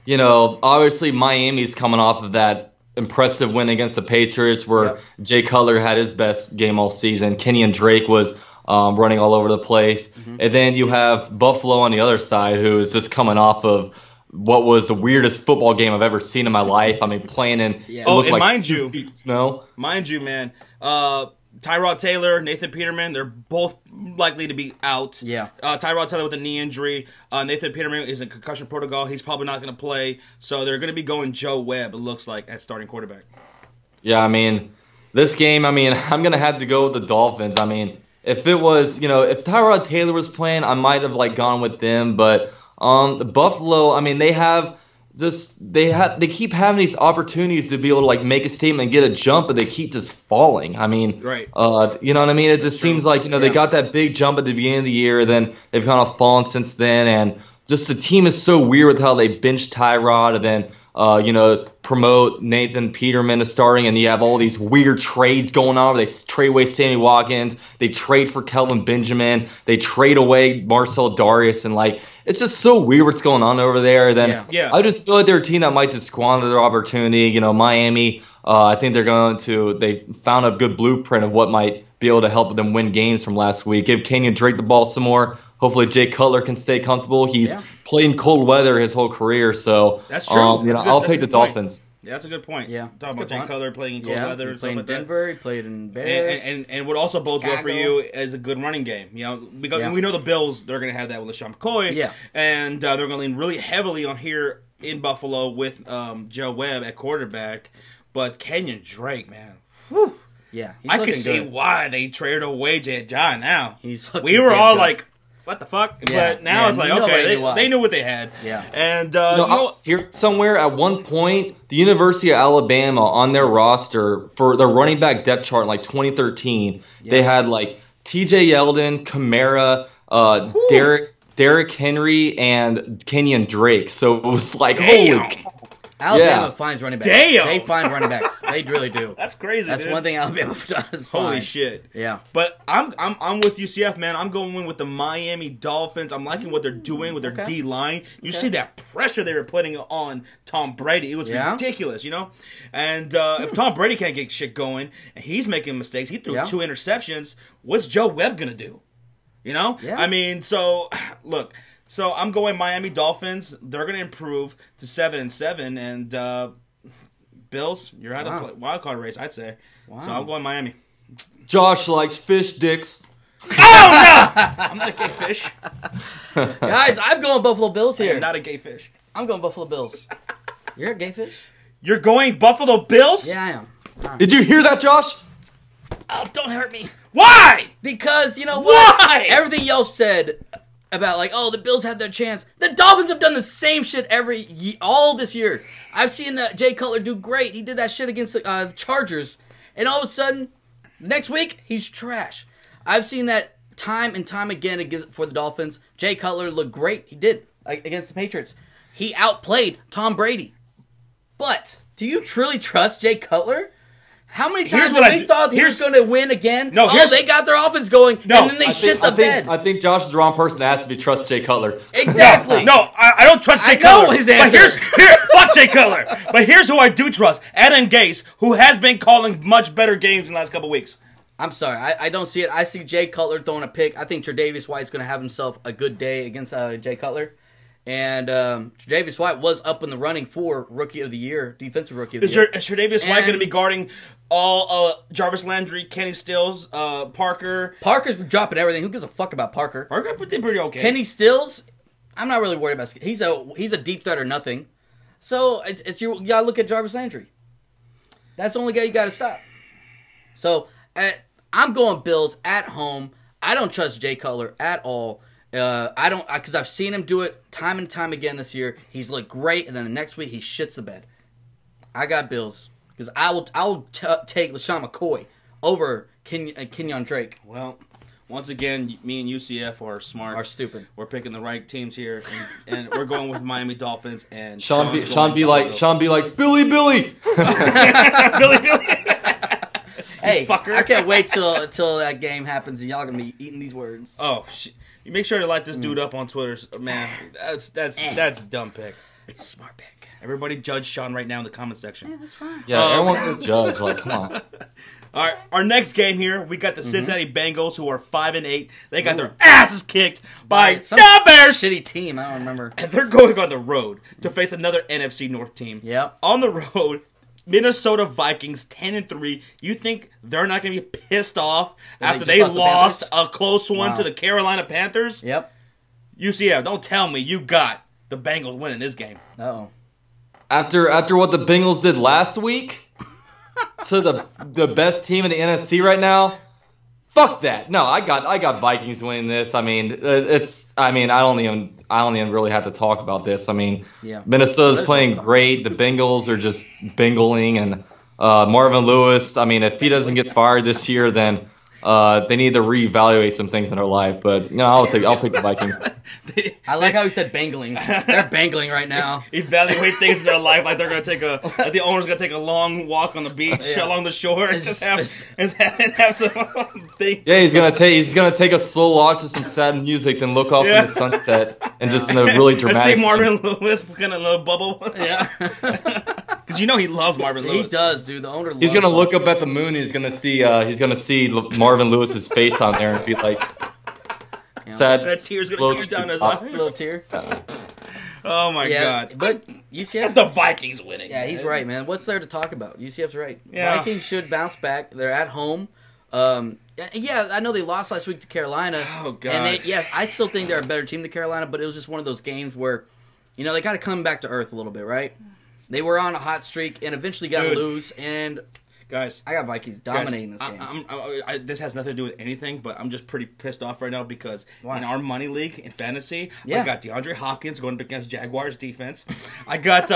you know, obviously Miami's coming off of that impressive win against the Patriots where Jay Cutler had his best game all season. Kenyon Drake was running all over the place. And then you have Buffalo on the other side, who is just coming off of what was the weirdest football game I've ever seen in my life. I mean, playing in it looked like mind 2 feet snow. Mind you, man, Tyrod Taylor, Nathan Peterman, they're both likely to be out. Yeah. Tyrod Taylor with a knee injury. Nathan Peterman is in concussion protocol. He's probably not going to play. So they're going to be going Joe Webb, it looks like, at starting quarterback. Yeah, I mean, this game, I mean, I'm going to have to go with the Dolphins. I mean, if it was, you know, if Tyrod Taylor was playing, I might have, like, gone with them. But Buffalo, I mean, they keep having these opportunities to be able to, like, make a statement and get a jump, but they keep just falling. I mean, right. You know what I mean? It just seems like, you know, they got that big jump at the beginning of the year, then they've kind of fallen since then, and just the team is so weird with how they benched Tyrod, and then promote Nathan Peterman to starting, and you have all these weird trades going on. They trade away Sammy Watkins, they trade for Kelvin Benjamin, they trade away Marcel Darius, and it's just so weird what's going on over there. Then I just feel like they're a team that might just squander their opportunity. Miami, I think they found a good blueprint of what might be able to help them win games from last week. Give Kenyon Drake the ball some more. Hopefully Jay Cutler can stay comfortable. He's played in cold weather his whole career, so that's true. I'll take the Dolphins. Yeah, that's a good point. Yeah, talking about Jay Cutler playing in cold weather. He played in Denver. He played in Bears. And what also bodes well for you is a good running game. Because we know the Bills, they're going to have that with LeSean McCoy. Yeah. And they're going to lean really heavily on here in Buffalo with Joe Webb at quarterback. But Kenyon Drake, man. Whew. Yeah, I can see why they traded away Jay John now. We were all like, what the fuck? Yeah. But now it's like, okay, they knew what they had. Yeah. And, I was here somewhere at one point, the University of Alabama on their roster for their running back depth chart in 2013, they had TJ Yeldon, Kamara, Derrick Henry, and Kenyon Drake. So it was holy cow. Alabama finds running backs. Damn. They find running backs. They really do. That's crazy. That's one thing Alabama does. Holy shit. Yeah. But I'm with UCF, man. I'm going with the Miami Dolphins. I'm liking what they're doing with their D line. You see that pressure they were putting on Tom Brady. It was ridiculous, And if Tom Brady can't get shit going and he's making mistakes, he threw 2 interceptions. What's Joe Webb gonna do? Yeah. I mean, so look. So I'm going Miami Dolphins. They're going to improve to 7-7, and Bills, you're out of wild card race, I'd say. Wow. So I'm going Miami. Josh likes fish dicks. Oh no! I'm not a gay fish. Guys, I'm going Buffalo Bills here. I'm not a gay fish. I'm going Buffalo Bills. You're a gay fish? You're going Buffalo Bills? Yeah, I am. Right. Did you hear that, Josh? Oh, don't hurt me. Why? Because you know what? Why? Everything y'all said about the Bills had their chance. The Dolphins have done the same shit all this year. I've seen that Jay Cutler do great. He did that shit against the Chargers, and all of a sudden, next week he's trash. I've seen that time and time again for the Dolphins. Jay Cutler looked great. He did against the Patriots. He outplayed Tom Brady. But do you truly trust Jay Cutler? How many times have we thought he was going to win again? No, they got their offense going, and then they shit the bed. I think Josh is the wrong person to ask if he trusts Jay Cutler. Exactly. No, I don't trust Jay Cutler. I know his answer. But fuck Jay Cutler. But here's who I do trust. Adam Gase, who has been calling much better games in the last couple weeks. I'm sorry. I don't see it. I see Jay Cutler throwing a pick. I think Tre'Davious White's going to have himself a good day against Jay Cutler. And Tre'Davious White was up in the running for Rookie of the Year, Defensive Rookie of the Year. Is Tre'Davious White going to be guarding all Jarvis Landry, Kenny Stills, Parker? Parker's dropping everything. Who gives a fuck about Parker? Parker did pretty okay. Kenny Stills, I'm not really worried about. He's a deep threat or nothing. So you gotta look at Jarvis Landry. That's the only guy you got to stop. So I'm going Bills at home. I don't trust Jay Cutler at all. I don't, because I've seen him do it time and time again this year. He's looked great, and then the next week he shits the bed. I got Bills because I will take LeSean McCoy over Kenyon Drake. Well, once again, me and UCF are smart. Are stupid. We're picking the right teams here, and we're going with Miami Dolphins. And Sean be like Billy. Billy. Hey, fucker. I can't wait till that game happens and y'all gonna be eating these words. Oh shit. You make sure to like this dude up on Twitter, man. That's a dumb pick. It's a smart pick. Everybody judge Sean right now in the comment section. Yeah, that's fine. Yeah, everyone's gonna judge. Come on. All right, our next game here, we got the Cincinnati Bengals, who are 5-8. They got their asses kicked by the Bears. Shitty team, I don't remember. And they're going on the road to face another NFC North team. Yep. On the road, Minnesota Vikings 10-3. You think they're not going to be pissed off after they lost a close one to the Carolina Panthers? Yep. UCF, don't tell me you got the Bengals winning this game. Uh-oh. After what the Bengals did last week to the best team in the NFC right now, fuck that. No, I got Vikings winning this. I mean, I don't even really have to talk about this. I mean, Minnesota's playing great. The Bengals are just bingling, and Marvin Lewis. I mean, if he doesn't get fired this year, then they need to reevaluate some things in their life. But I'll pick the Vikings. I like how he said bangling. They're bangling right now. Evaluate things in their life like they're gonna like the owner's gonna take a long walk on the beach along the shore and just have some things. Yeah, he's gonna take a slow walk to some sad music, then look off in the sunset and just in a really dramatic. See Marvin Lewis gonna little bubble. Yeah, because he loves Marvin Lewis. He does, dude. The owner. He's gonna look up at the moon. He's gonna see Marvin Lewis's face on there and be like, sad. That tear's gonna come down his eye. A little tear. Oh my god! But UCF, the Vikings winning. Yeah, he's right, man. What's there to talk about? UCF's right. Yeah. Vikings should bounce back. They're at home. Yeah, I know they lost last week to Carolina. Oh god! And I still think they're a better team than Carolina, but it was just one of those games where, they got to come back to earth a little bit, right? They were on a hot streak and eventually got to lose. And guys, I got Vikings dominating this game. This has nothing to do with anything, but I'm just pretty pissed off right now because in our money league in fantasy, I got DeAndre Hopkins going against Jaguars defense. I got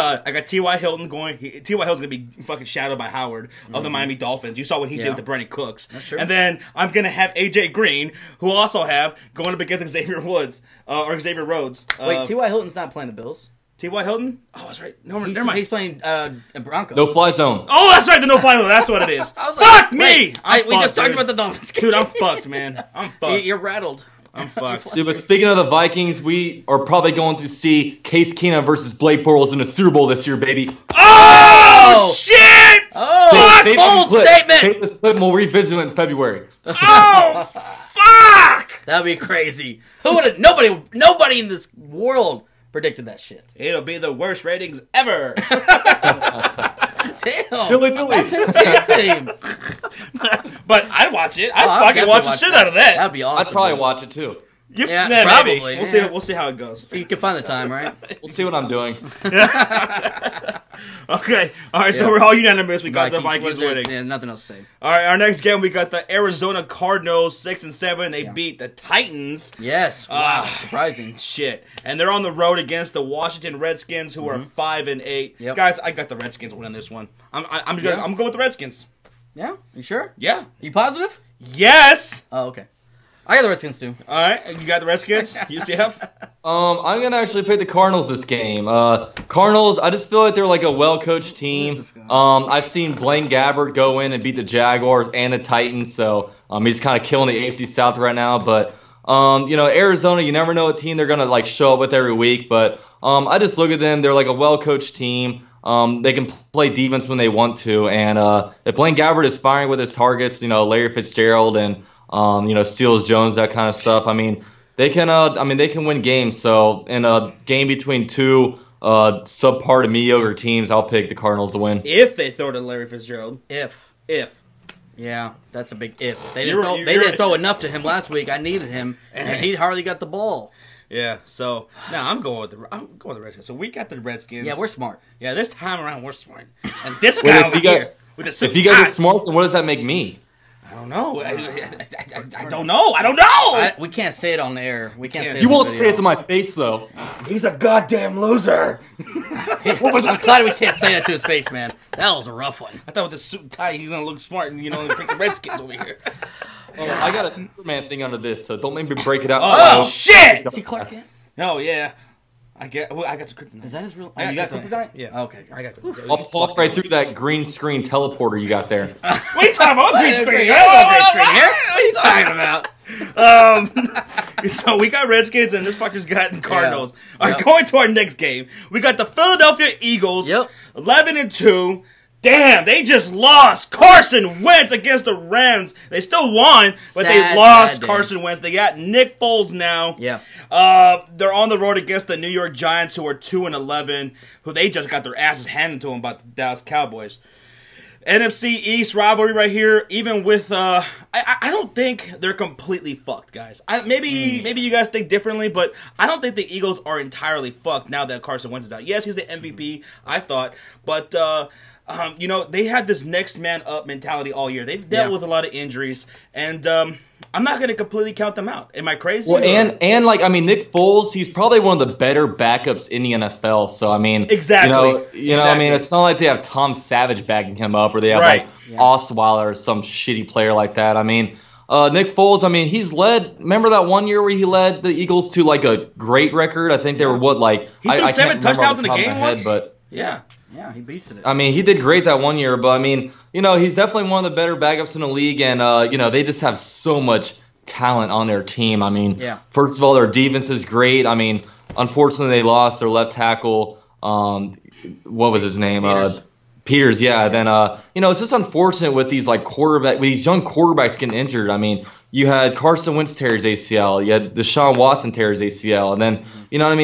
T.Y. Hilton going. T.Y. Hilton's gonna be fucking shadowed by Howard of the Miami Dolphins. You saw what he did with the Brandon Cooks. That's true. And then I'm gonna have AJ Green, who also have going up against Xavier Woods or Xavier Rhodes. Wait, T.Y. Hilton's not playing the Bills. T.Y. Hilton? Oh, that's right. No, never mind. He's playing Broncos. No fly zone. Oh, that's right. The no fly zone. That's what it is. Fuck me! We just talked about the Dolphins. Dude, I'm fucked, man. I'm fucked. You're rattled. I'm fucked. Dude, but speaking of the Vikings, we are probably going to see Case Keenum versus Blake Bortles in the Super Bowl this year, baby. Oh shit! Oh, bold statement! Take this clip and we'll revisit it in February. Oh, fuck! That'd be crazy. Who would have? Nobody in this world predicted that shit. It'll be the worst ratings ever. Damn. Billy. That's his team. But I'd watch it. I'd fucking watch the shit out of that. That'd be awesome. I'd probably watch it too. Probably. Maybe. We'll see how it goes. You can find the time, right? We'll see what I'm doing. Okay. All right. So we're all unanimous. We got the Vikings winning. Yeah, nothing else to say. All right. Our next game, we got the Arizona Cardinals 6-7. They beat the Titans. Yes. Wow. Surprising. Shit. And they're on the road against the Washington Redskins, who are 5-8. Yep. Guys, I got the Redskins winning this one. I'm going with the Redskins. Yeah. You sure? Yeah. You positive? Yes. Oh, okay. I got the Redskins too. All right, you got the Redskins. UCF. I'm gonna actually pick the Cardinals this game. Cardinals, I just feel like they're like a well-coached team. I've seen Blaine Gabbert go in and beat the Jaguars and the Titans, so he's kind of killing the AFC South right now. But Arizona, you never know what team they're gonna like show up with every week. But I just look at them; they're like a well-coached team. They can play defense when they want to, and if Blaine Gabbert is firing with his targets, Larry Fitzgerald and Seals Jones, that kind of stuff. I mean, they can win games. So in a game between two subpar to mediocre teams, I'll pick the Cardinals to win. If they throw to Larry Fitzgerald. If. Yeah, that's a big if. They didn't throw enough to him last week. I needed him, and he hardly got the ball. Yeah, so now I'm going with the Redskins. So we got the Redskins. Yeah, we're smart. Yeah, this time around we're smart. And this guy over here with the suit. If you guys are smart, then what does that make me? I don't know. I don't know. We can't say it on the air. We can't say it. You won't say it to my face, though. He's a goddamn loser. I'm glad we can't say that to his face, man. That was a rough one. I thought with the suit and tie, he's going to look smart and, pick the Redskins over here. I got a Superman thing under this, so don't make me break it out. Oh, shit! Is he Clark Kent? No, yeah. I got the kryptonite. Is that his real? Oh, you got kryptonite? Yeah. Okay. I got kryptonite. I'll walk right through that green screen teleporter you got there. What are you talking about? Green screen? What are you talking about? So we got Redskins and this fucker's got Cardinals. Yeah. All right, going to our next game. We got the Philadelphia Eagles, 11-2. Damn, they just lost Carson Wentz against the Rams. They still won, but they lost Carson Wentz. They got Nick Foles now. Yeah. They're on the road against the New York Giants, who are 2-11, who they just got their asses handed to them by the Dallas Cowboys. NFC East rivalry right here. Even with, I don't think they're completely fucked, guys. Maybe you guys think differently, but I don't think the Eagles are entirely fucked now that Carson Wentz is out. Yes, he's the MVP, I thought, but they had this next man up mentality all year. They've dealt with a lot of injuries, and I'm not going to completely count them out. Am I crazy? Well, Nick Foles, he's probably one of the better backups in the NFL. So exactly. Exactly. It's not like they have Tom Savage backing him up, or they have Osweiler or some shitty player like that. Nick Foles, I mean, he's led. Remember that one year where he led the Eagles to like a great record? I think they were he threw 7 touchdowns in a game once. But yeah, he beasted it. I mean, he did great that one year, but I mean, he's definitely one of the better backups in the league, and they just have so much talent on their team. I mean, first of all, their defense is great. I mean, unfortunately, they lost their left tackle. What was his name? Peters, yeah. Then, it's just unfortunate with these with these young quarterbacks getting injured. I mean, you had Carson Wentz tear his ACL, you had Deshaun Watson tear his ACL, and then,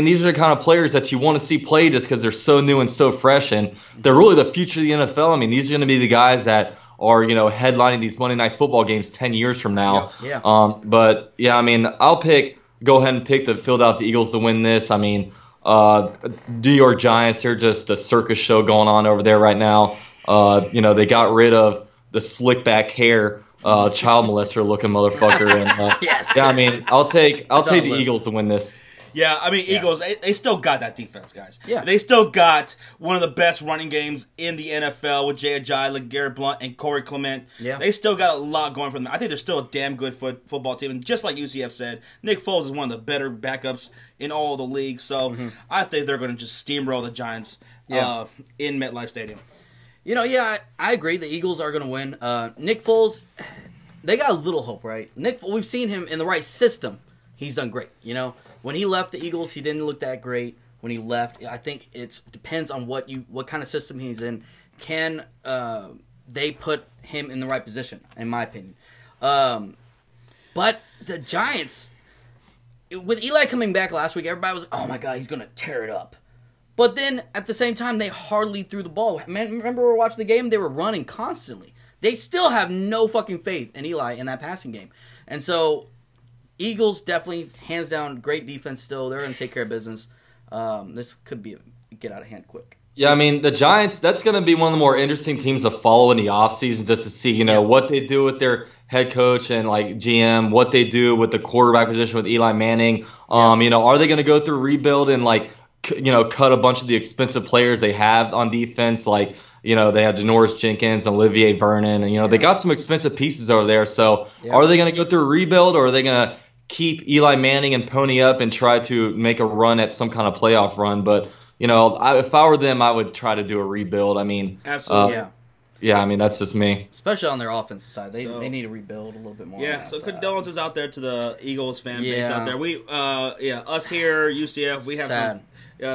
these are the kind of players that you want to see play just because they're so new and so fresh, and they're really the future of the NFL. I mean, these are going to be the guys that are, headlining these Monday Night Football games 10 years from now. But, yeah, I mean, I'll go ahead and pick the Philadelphia Eagles to win this. I mean, New York Giants, they're just a circus show going on over there right now. They got rid of the slick back hair, child molester looking motherfucker. And, I mean, I'll take the Eagles to win this. Yeah, I mean, Eagles, they still got that defense, guys. Yeah. They still got one of the best running games in the NFL with Jay Ajayi, LeGarrette Blount, and Corey Clement. Yeah. They still got a lot going for them. I think they're still a damn good football team. And just like UCF said, Nick Foles is one of the better backups in all the league. So I think they're going to just steamroll the Giants in MetLife Stadium. I agree. The Eagles are going to win. Nick Foles, they got a little hope, right? We've seen him in the right system. He's done great, When he left the Eagles, he didn't look that great. When he left, I think it depends on what kind of system he's in. Can they put him in the right position, in my opinion? But the Giants, with Eli coming back last week, everybody was like, oh my God, he's going to tear it up. But then, at the same time, they hardly threw the ball. Man, remember we were watching the game? They were running constantly. They still have no fucking faith in Eli in that passing game. And so, Eagles definitely, hands down, great defense still. They're going to take care of business. This could be get out of hand quick. Yeah, I mean, the Giants, that's going to be one of the more interesting teams to follow in the offseason just to see, what they do with their head coach and, GM, what they do with the quarterback position with Eli Manning. Are they going to go through rebuild and, cut a bunch of the expensive players they have on defense? They have Janoris Jenkins and Olivier Vernon, and, they got some expensive pieces over there. So are they going to go through a rebuild, or are they going to keep Eli Manning and pony up and try to make a run at some kind of playoff run? But, if I were them, I would try to do a rebuild. I mean, absolutely, yeah, I mean, that's just me. Especially on their offensive side. They need to rebuild a little bit more. Yeah, so condolences out there to the Eagles fan base out there. We, us here, UCF, we have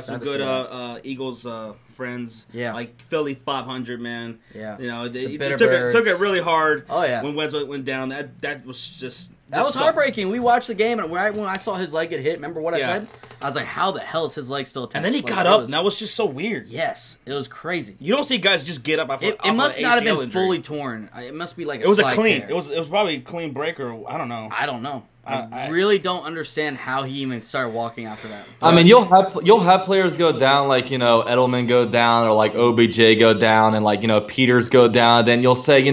some good Eagles friends. Yeah. Like Philly 500, man. Yeah. They took it really hard. Oh, yeah. When Wentz went down. That was just... That was heartbreaking. We watched the game, and right when I saw his leg get hit, remember what I said? I was like, how the hell is his leg still attached? And then he got up, and that was just so weird. Yes. It was crazy. You don't see guys just get up off it must not have been fully torn. It must be like a slide clean tear. It was probably a clean break, or I don't know. I don't know. I really don't understand how he even started walking after that. But, I mean, you'll have players go down, Edelman go down, or OBJ go down, and Peters go down. Then you'll say,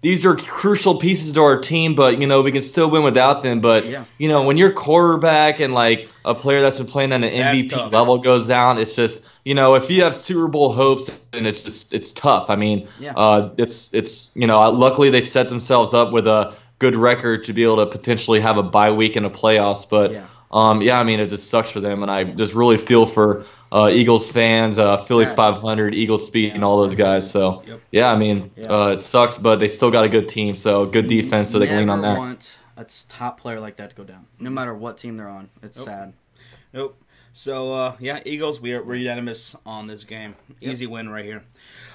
these are crucial pieces to our team, but, we can still win without them. But, when your quarterback and, a player that's been playing at an MVP level goes down, it's just, if you have Super Bowl hopes, and it's tough. I mean, it's luckily they set themselves up with a good record to be able to potentially have a bye week in the playoffs. But, I mean, it just sucks for them. And I just really feel for Eagles fans, Philly 500, Eagles Speed, and all those guys. So, I mean, it sucks, but they still got a good team, so good defense, so they can lean on that. Never want a top player like that to go down, no matter what team they're on. It's sad. Nope. So, Eagles, we're unanimous on this game. Easy win right here.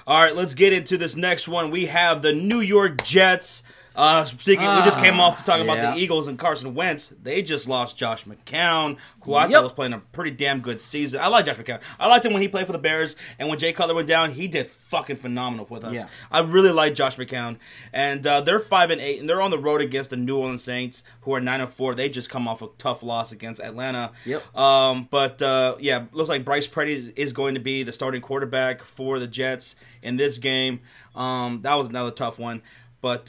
All right, let's get into this next one. We have the New York Jets. We just came off talking about the Eagles and Carson Wentz. They just lost Josh McCown, who I thought was playing a pretty damn good season. I like Josh McCown. I liked him when he played for the Bears, and when Jay Cutler went down, he did fucking phenomenal with us. Yeah. I really like Josh McCown. And they're 5-8, and they're on the road against the New Orleans Saints, who are 9-4. They just come off a tough loss against Atlanta. Yep. Looks like Bryce Petty is going to be the starting quarterback for the Jets in this game. That was another tough one. But...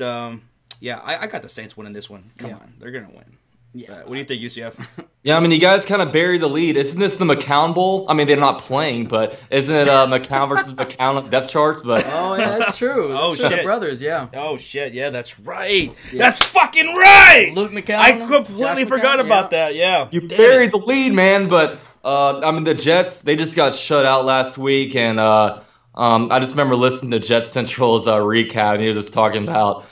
I got the Saints winning this one. Come on. They're going to win. Yeah. What do you think, UCF? Yeah, I mean, you guys kind of buried the lead. Isn't this the McCown Bowl? I mean, they're not playing, but isn't it McCown versus McCown on depth charts? But Oh, yeah, that's true. Oh, That's true. shit. The brothers, yeah. Oh, shit. Yeah, that's right. That's fucking right! Luke McCown. I completely Josh forgot McCown, about that, yeah. you Damn buried it. the lead, man. But I mean, the Jets, they just got shut out last week, and I just remember listening to Jet Central's recap, and he was just talking about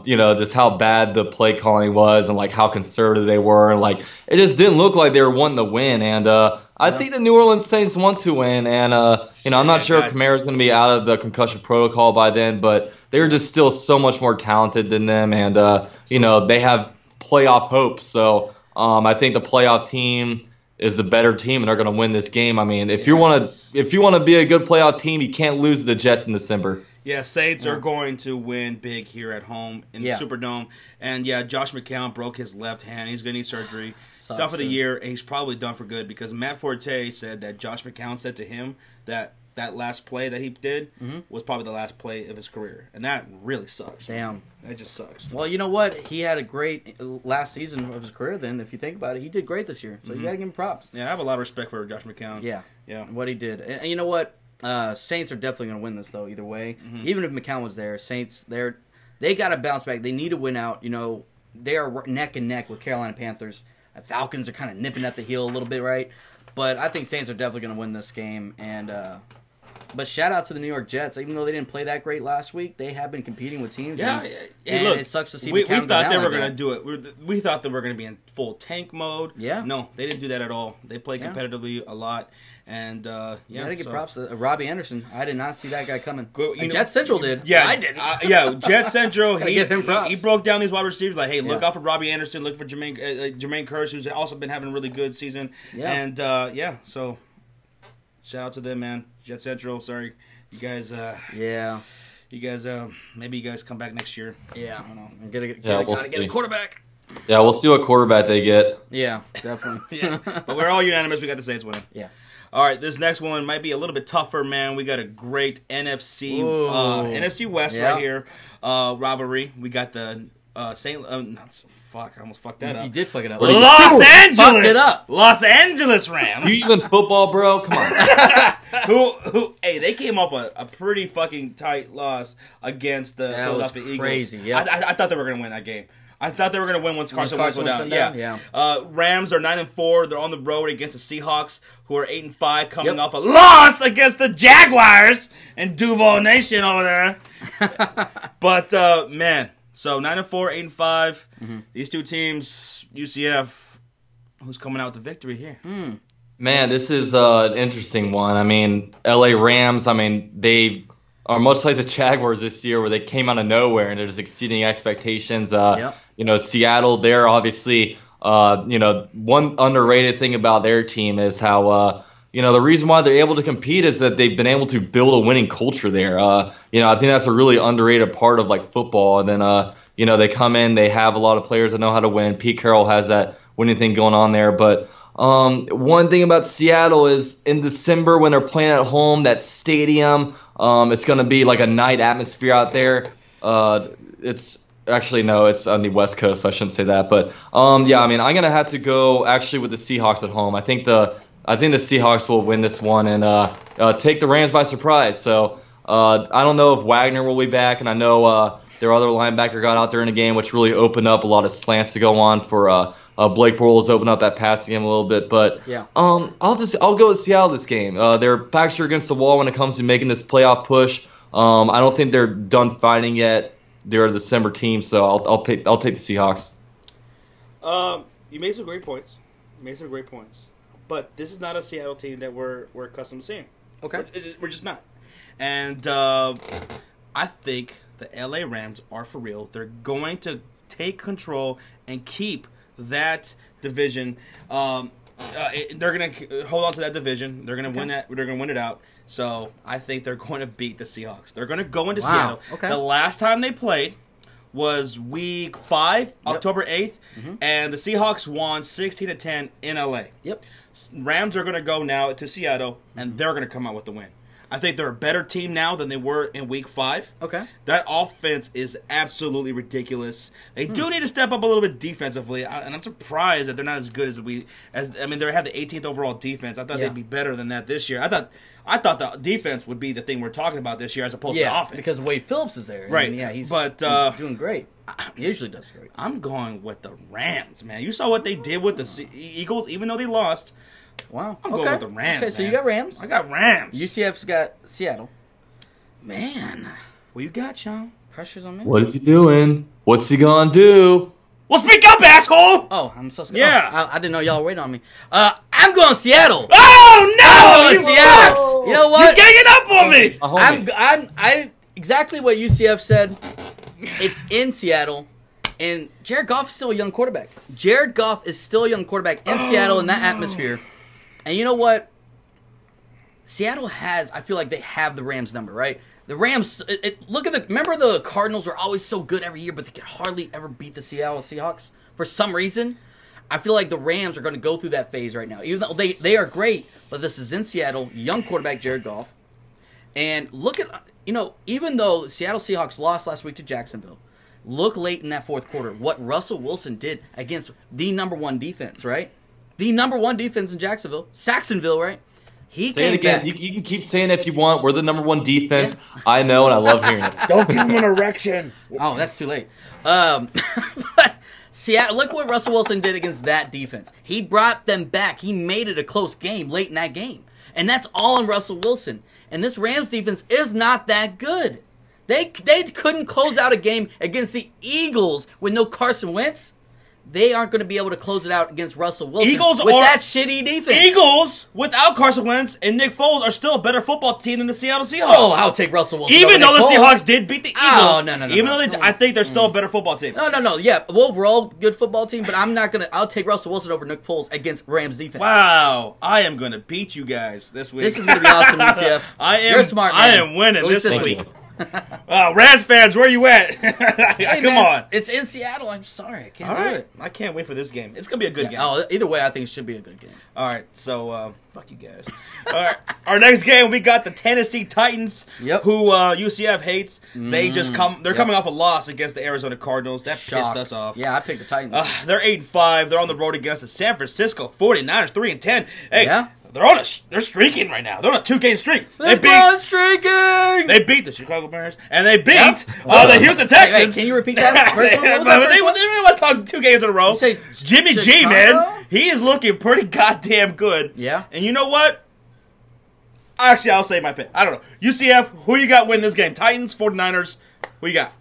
just how bad the play calling was and like how conservative they were, and like it just didn't look like they were wanting to win. And I think the New Orleans Saints want to win, and I'm not sure if Kamara's going to be out of the concussion protocol by then, but they're just still so much more talented than them, and they have playoff hope. So I think the playoff team is the better team, and they're going to win this game. I mean, if you want to be a good playoff team, you can't lose to the Jets in December. Yeah, Saints are going to win big here at home in the Superdome. And, yeah, Josh McCown broke his left hand. He's going to need surgery. Done for the year, and he's probably done for good because Matt Forte said that Josh McCown said to him that last play that he did was probably the last play of his career. And that really sucks. Damn. That just sucks. Well, you know what? He had a great last season of his career then, if you think about it. He did great this year, so you got to give him props. Yeah, I have a lot of respect for Josh McCown. Yeah. Yeah. What he did. And you know what? Saints are definitely going to win this, though, either way. Even if McCown was there, Saints, they got to bounce back. They need to win out. You know, they are neck and neck with Carolina Panthers. Falcons are kind of nipping at the heel a little bit, right? But I think Saints are definitely going to win this game. And but shout out to the New York Jets. Even though they didn't play that great last week, they have been competing with teams. Yeah, and look, it sucks to see we McCown thought they go were down going to like do it. We thought they were going to be in full tank mode. Yeah. No, they didn't do that at all. They played competitively a lot. And, You got to give props to Robbie Anderson. I did not see that guy coming. You know, Jet Central did. Yeah, I didn't. Jet Central. Give him props. He broke down these wide receivers like, hey, look Yeah. out for Robbie Anderson. Look for Jermaine Kearse, who's also been having a really good season. Yeah. And so shout out to them, man. Jet Central. Sorry, you guys. Yeah. You guys. Maybe you guys come back next year. Yeah. I don't know. Gotta get a quarterback. Yeah, we'll see what quarterback they get. Yeah, definitely. Yeah, but we're all unanimous. We got the Saints winning. Yeah. All right, this next one might be a little bit tougher, man. We got a great NFC West right here rivalry. We got the Saint. Fuck, I almost fucked that up. You did fuck it up. Los Angeles. Fucked it up. Los Angeles Rams. You even football, bro? Come on. who? Hey, they came off a pretty fucking tight loss against the Philadelphia Eagles. Crazy. Yeah. I thought they were gonna win that game. I thought they were going to win once Carson Wentz went down. Yeah. Rams are 9-4. They're on the road against the Seahawks, who are 8-5, coming off a loss against the Jaguars and Duval Nation over there. But man, so 9-4, 8-5. These two teams, UCF, who's coming out with the victory here? Man, this is an interesting one. I mean, LA Rams, they are much like the Jaguars this year where they came out of nowhere and they're just exceeding expectations. Seattle, they're obviously, one underrated thing about their team is how, the reason why they're able to compete is that they've been able to build a winning culture there. I think that's a really underrated part of like football. And then, they come in, they have a lot of players that know how to win. Pete Carroll has that winning thing going on there. But one thing about Seattle is in December when they're playing at home, that stadium, it's going to be like a night atmosphere out there. It's on the West Coast, so I shouldn't say that. But I'm going to have to go actually with the Seahawks at home. I think the Seahawks will win this one and take the Rams by surprise. So I don't know if Wagner will be back, and I know their other linebacker got out there in the game, which really opened up a lot of slants to go on for Blake Bortles opened up that passing game a little bit, but I'll go with Seattle this game. Their backs are against the wall when it comes to making this playoff push. I don't think they're done fighting yet. They're a December team, so I'll take the Seahawks. You made some great points. But this is not a Seattle team that we're accustomed to seeing. Okay, we're just not. And I think the LA Rams are for real. They're going to take control and keep that division. They're going to hold on to that division. They're going to win that. They're going to win it out. So I think they're going to beat the Seahawks. They're going to go into Seattle. Okay. The last time they played was week 5, October 8th, and the Seahawks won 16-10 in LA. Yep. Rams are going to go now to Seattle, and they're going to come out with the win. I think they're a better team now than they were in Week 5. Okay. That offense is absolutely ridiculous. They do need to step up a little bit defensively, and I'm surprised that they're not as good as they have the 18th overall defense. I thought they'd be better than that this year. I thought the defense would be the thing we're talking about this year as opposed to the offense. Because Wade Phillips is there. Right. He's doing great. He usually does great. I'm going with the Rams, man. You saw what they did with the Eagles, even though they lost. Wow. I'm going with the Rams. Okay, so you got Rams. I got Rams. UCF's got Seattle. Man. What you got, Sean? Pressure's on me. What is he doing? What's he gonna do? Well, speak up, asshole! Oh, I'm so scared. Yeah. I didn't know y'all were waiting on me. I'm going Seattle. Oh, no! I'm going You Seattle. fucks! You know what? You're ganging up on me! I'm exactly what UCF said. It's in Seattle. And Jared Goff is still a young quarterback. Jared Goff is still a young quarterback in Seattle in that atmosphere. And you know what? Seattle I feel like they have the Rams number, right? The Rams, remember the Cardinals were always so good every year, but they could hardly ever beat the Seattle Seahawks? For some reason, I feel like the Rams are going to go through that phase right now. Even though they are great, but this is in Seattle, young quarterback Jared Goff. And look at, even though the Seattle Seahawks lost last week to Jacksonville, look late in that fourth quarter what Russell Wilson did against the number one defense, right? The number one defense in Saxonville, right? He Say it came again. back. You can keep saying it if you want. We're the number one defense. Yeah. I know, and I love hearing it. Don't give him an erection. Oh, that's too late. But Seattle, look what Russell Wilson did against that defense. He brought them back. He made it a close game late in that game. And that's all on Russell Wilson. And this Rams defense is not that good. They couldn't close out a game against the Eagles with no Carson Wentz. They aren't going to be able to close it out against Russell Wilson with that shitty defense. Eagles, without Carson Wentz and Nick Foles, are still a better football team than the Seattle Seahawks. Oh, I'll take Russell Wilson even though the Seahawks did beat the Eagles. Oh, no. Even though I think they're still a better football team. No. Yeah, overall, good football team, but I'll take Russell Wilson over Nick Foles against Rams defense. Wow. I am going to beat you guys this week. This is going to be awesome, UCF. You're a smart man. I am winning this week. week. Rams fans, where you at? Come on. It's in Seattle. I'm sorry. I can't do it. I can't wait for this game. It's going to be a good game. Oh, either way, I think it should be a good game. All right. So, fuck you guys. All right. Our next game, we got the Tennessee Titans, who UCF hates. They're coming off a loss against the Arizona Cardinals. That pissed us off. Yeah, I picked the Titans. They're 8-5. They're on the road against the San Francisco 49ers, 3-10. Hey, yeah? They're streaking right now. They're on a 2-game streak. They're streaking. They beat the Chicago Bears and they beat the Houston Texans. Can you repeat that? They want to talk 2 games in a row. Jimmy G, man, he is looking pretty goddamn good. Yeah. And you know what? Actually, I'll say my pick. I don't know. UCF, who you got winning this game? Titans, 49ers. Who you got?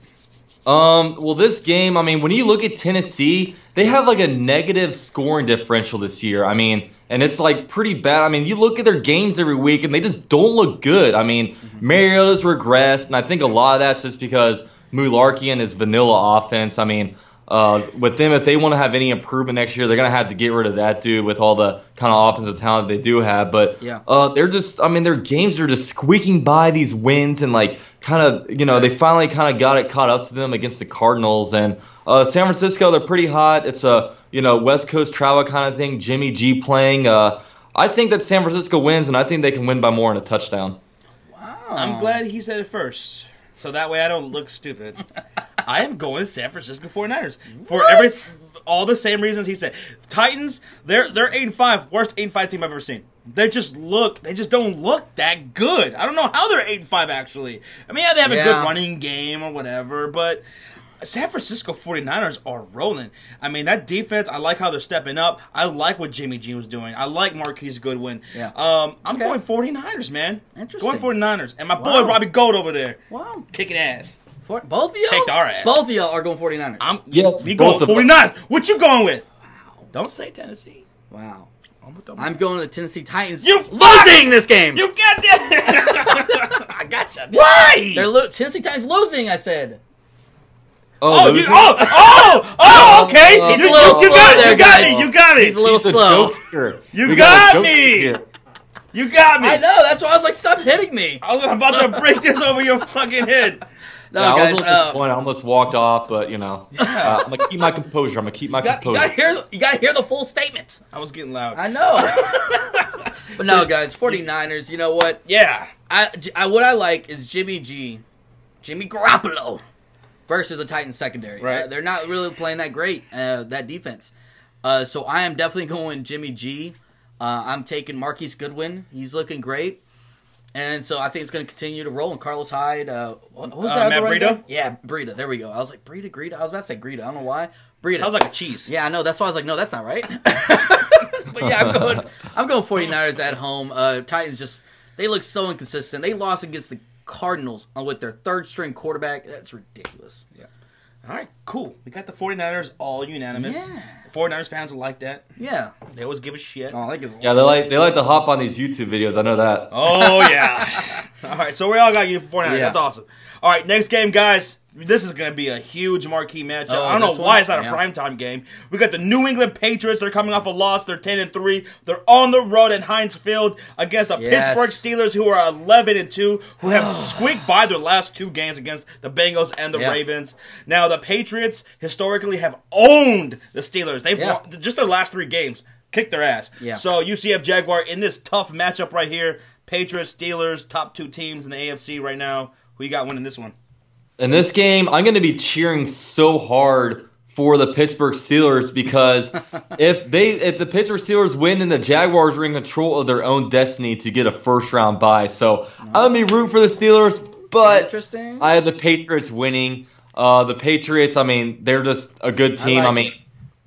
Well, this game, I mean, when you look at Tennessee, they have like a negative scoring differential this year. I mean, and it's like pretty bad. I mean, you look at their games every week and they just don't look good. I mean, Mariota's regressed, and I think a lot of that's just because Mularkey and his vanilla offense. I mean, with them, if they want to have any improvement next year, they're going to have to get rid of that dude with all the kind of offensive talent they do have. But they're just, I mean, their games are just squeaking by these wins and like kind of, they finally kind of got it caught up to them against the Cardinals. And San Francisco, they're pretty hot. It's a, West Coast travel kind of thing. Jimmy G playing. I think that San Francisco wins, and I think they can win by more than a touchdown. Wow. I'm glad he said it first, so that way I don't look stupid. I am going San Francisco 49ers for all the same reasons he said. Titans, they're 8-5, worst 8-5 team I've ever seen. They just don't look that good. I don't know how they're 8-5 actually. I mean, they have a good running game or whatever, but San Francisco 49ers are rolling. I mean, that defense, I like how they're stepping up. I like what Jimmy G was doing. I like Marquise Goodwin. Yeah. I'm going 49ers, man. Interesting. Going 49ers. And my boy Robbie Gold over there. Wow. Kicking ass. Both of y'all? Kicked our ass. Both of y'all are going 49ers. Yes, we going 49ers. What you going with? Wow. Don't say Tennessee. Wow. I'm going to the Tennessee Titans. You losing this game. You got that. I gotcha. Why? Tennessee Titans losing, I said. Okay. He's a little slow there, guys. You got me. He's a little slow. You got me. You got me. I know. That's why I was like, stop hitting me. I was about to break this over your fucking head. No, guys. I was disappointed. I almost walked off, but I'm gonna keep my composure. You gotta hear the full statement. I was getting loud. I know. But no, guys, 49ers. You know what? Yeah. What I like is Jimmy Garoppolo versus the Titans secondary. Right. They're not really playing that great, that defense. So I am definitely going Jimmy G. I'm taking Marquise Goodwin. He's looking great. And so I think it's going to continue to roll. And Carlos Hyde, what was that? Matt Breida? Yeah, Breida. There we go. I was like, Greeda? I was about to say Greeda. I don't know why. Breida. Sounds like a cheese. Yeah, I know. That's why I was like, no, that's not right. But yeah, I'm going 49ers at home. Titans they look so inconsistent. They lost against the Cardinals with their third-string quarterback. That's ridiculous. Yeah. All right, cool. We got the 49ers all unanimous. Yeah. 49ers fans will like that. Yeah. They always give a shit. Oh, Yeah, they like to hop on these YouTube videos. I know that. Oh, yeah. All right, so we all got you for 49ers. Yeah. That's awesome. All right, next game, guys. This is going to be a huge marquee matchup. I don't know why it's not a primetime game. We got the New England Patriots. They're coming off a loss. They're 10-3. They're on the road at Heinz Field against the Pittsburgh Steelers, who are 11-2, who have squeaked by their last two games against the Bengals and the Ravens. Now, the Patriots historically have owned the Steelers. They've won just their last three games. Kicked their ass. Yeah. So UCF Jaguar in this tough matchup right here. Patriots, Steelers, top two teams in the AFC right now. Who you got winning this one? In this game, I'm going to be cheering so hard for the Pittsburgh Steelers because if the Pittsburgh Steelers win, then the Jaguars are in control of their own destiny to get a first-round bye. So I'm going to be rooting for the Steelers, but I have the Patriots winning. The Patriots, I mean, they're just a good team. I mean,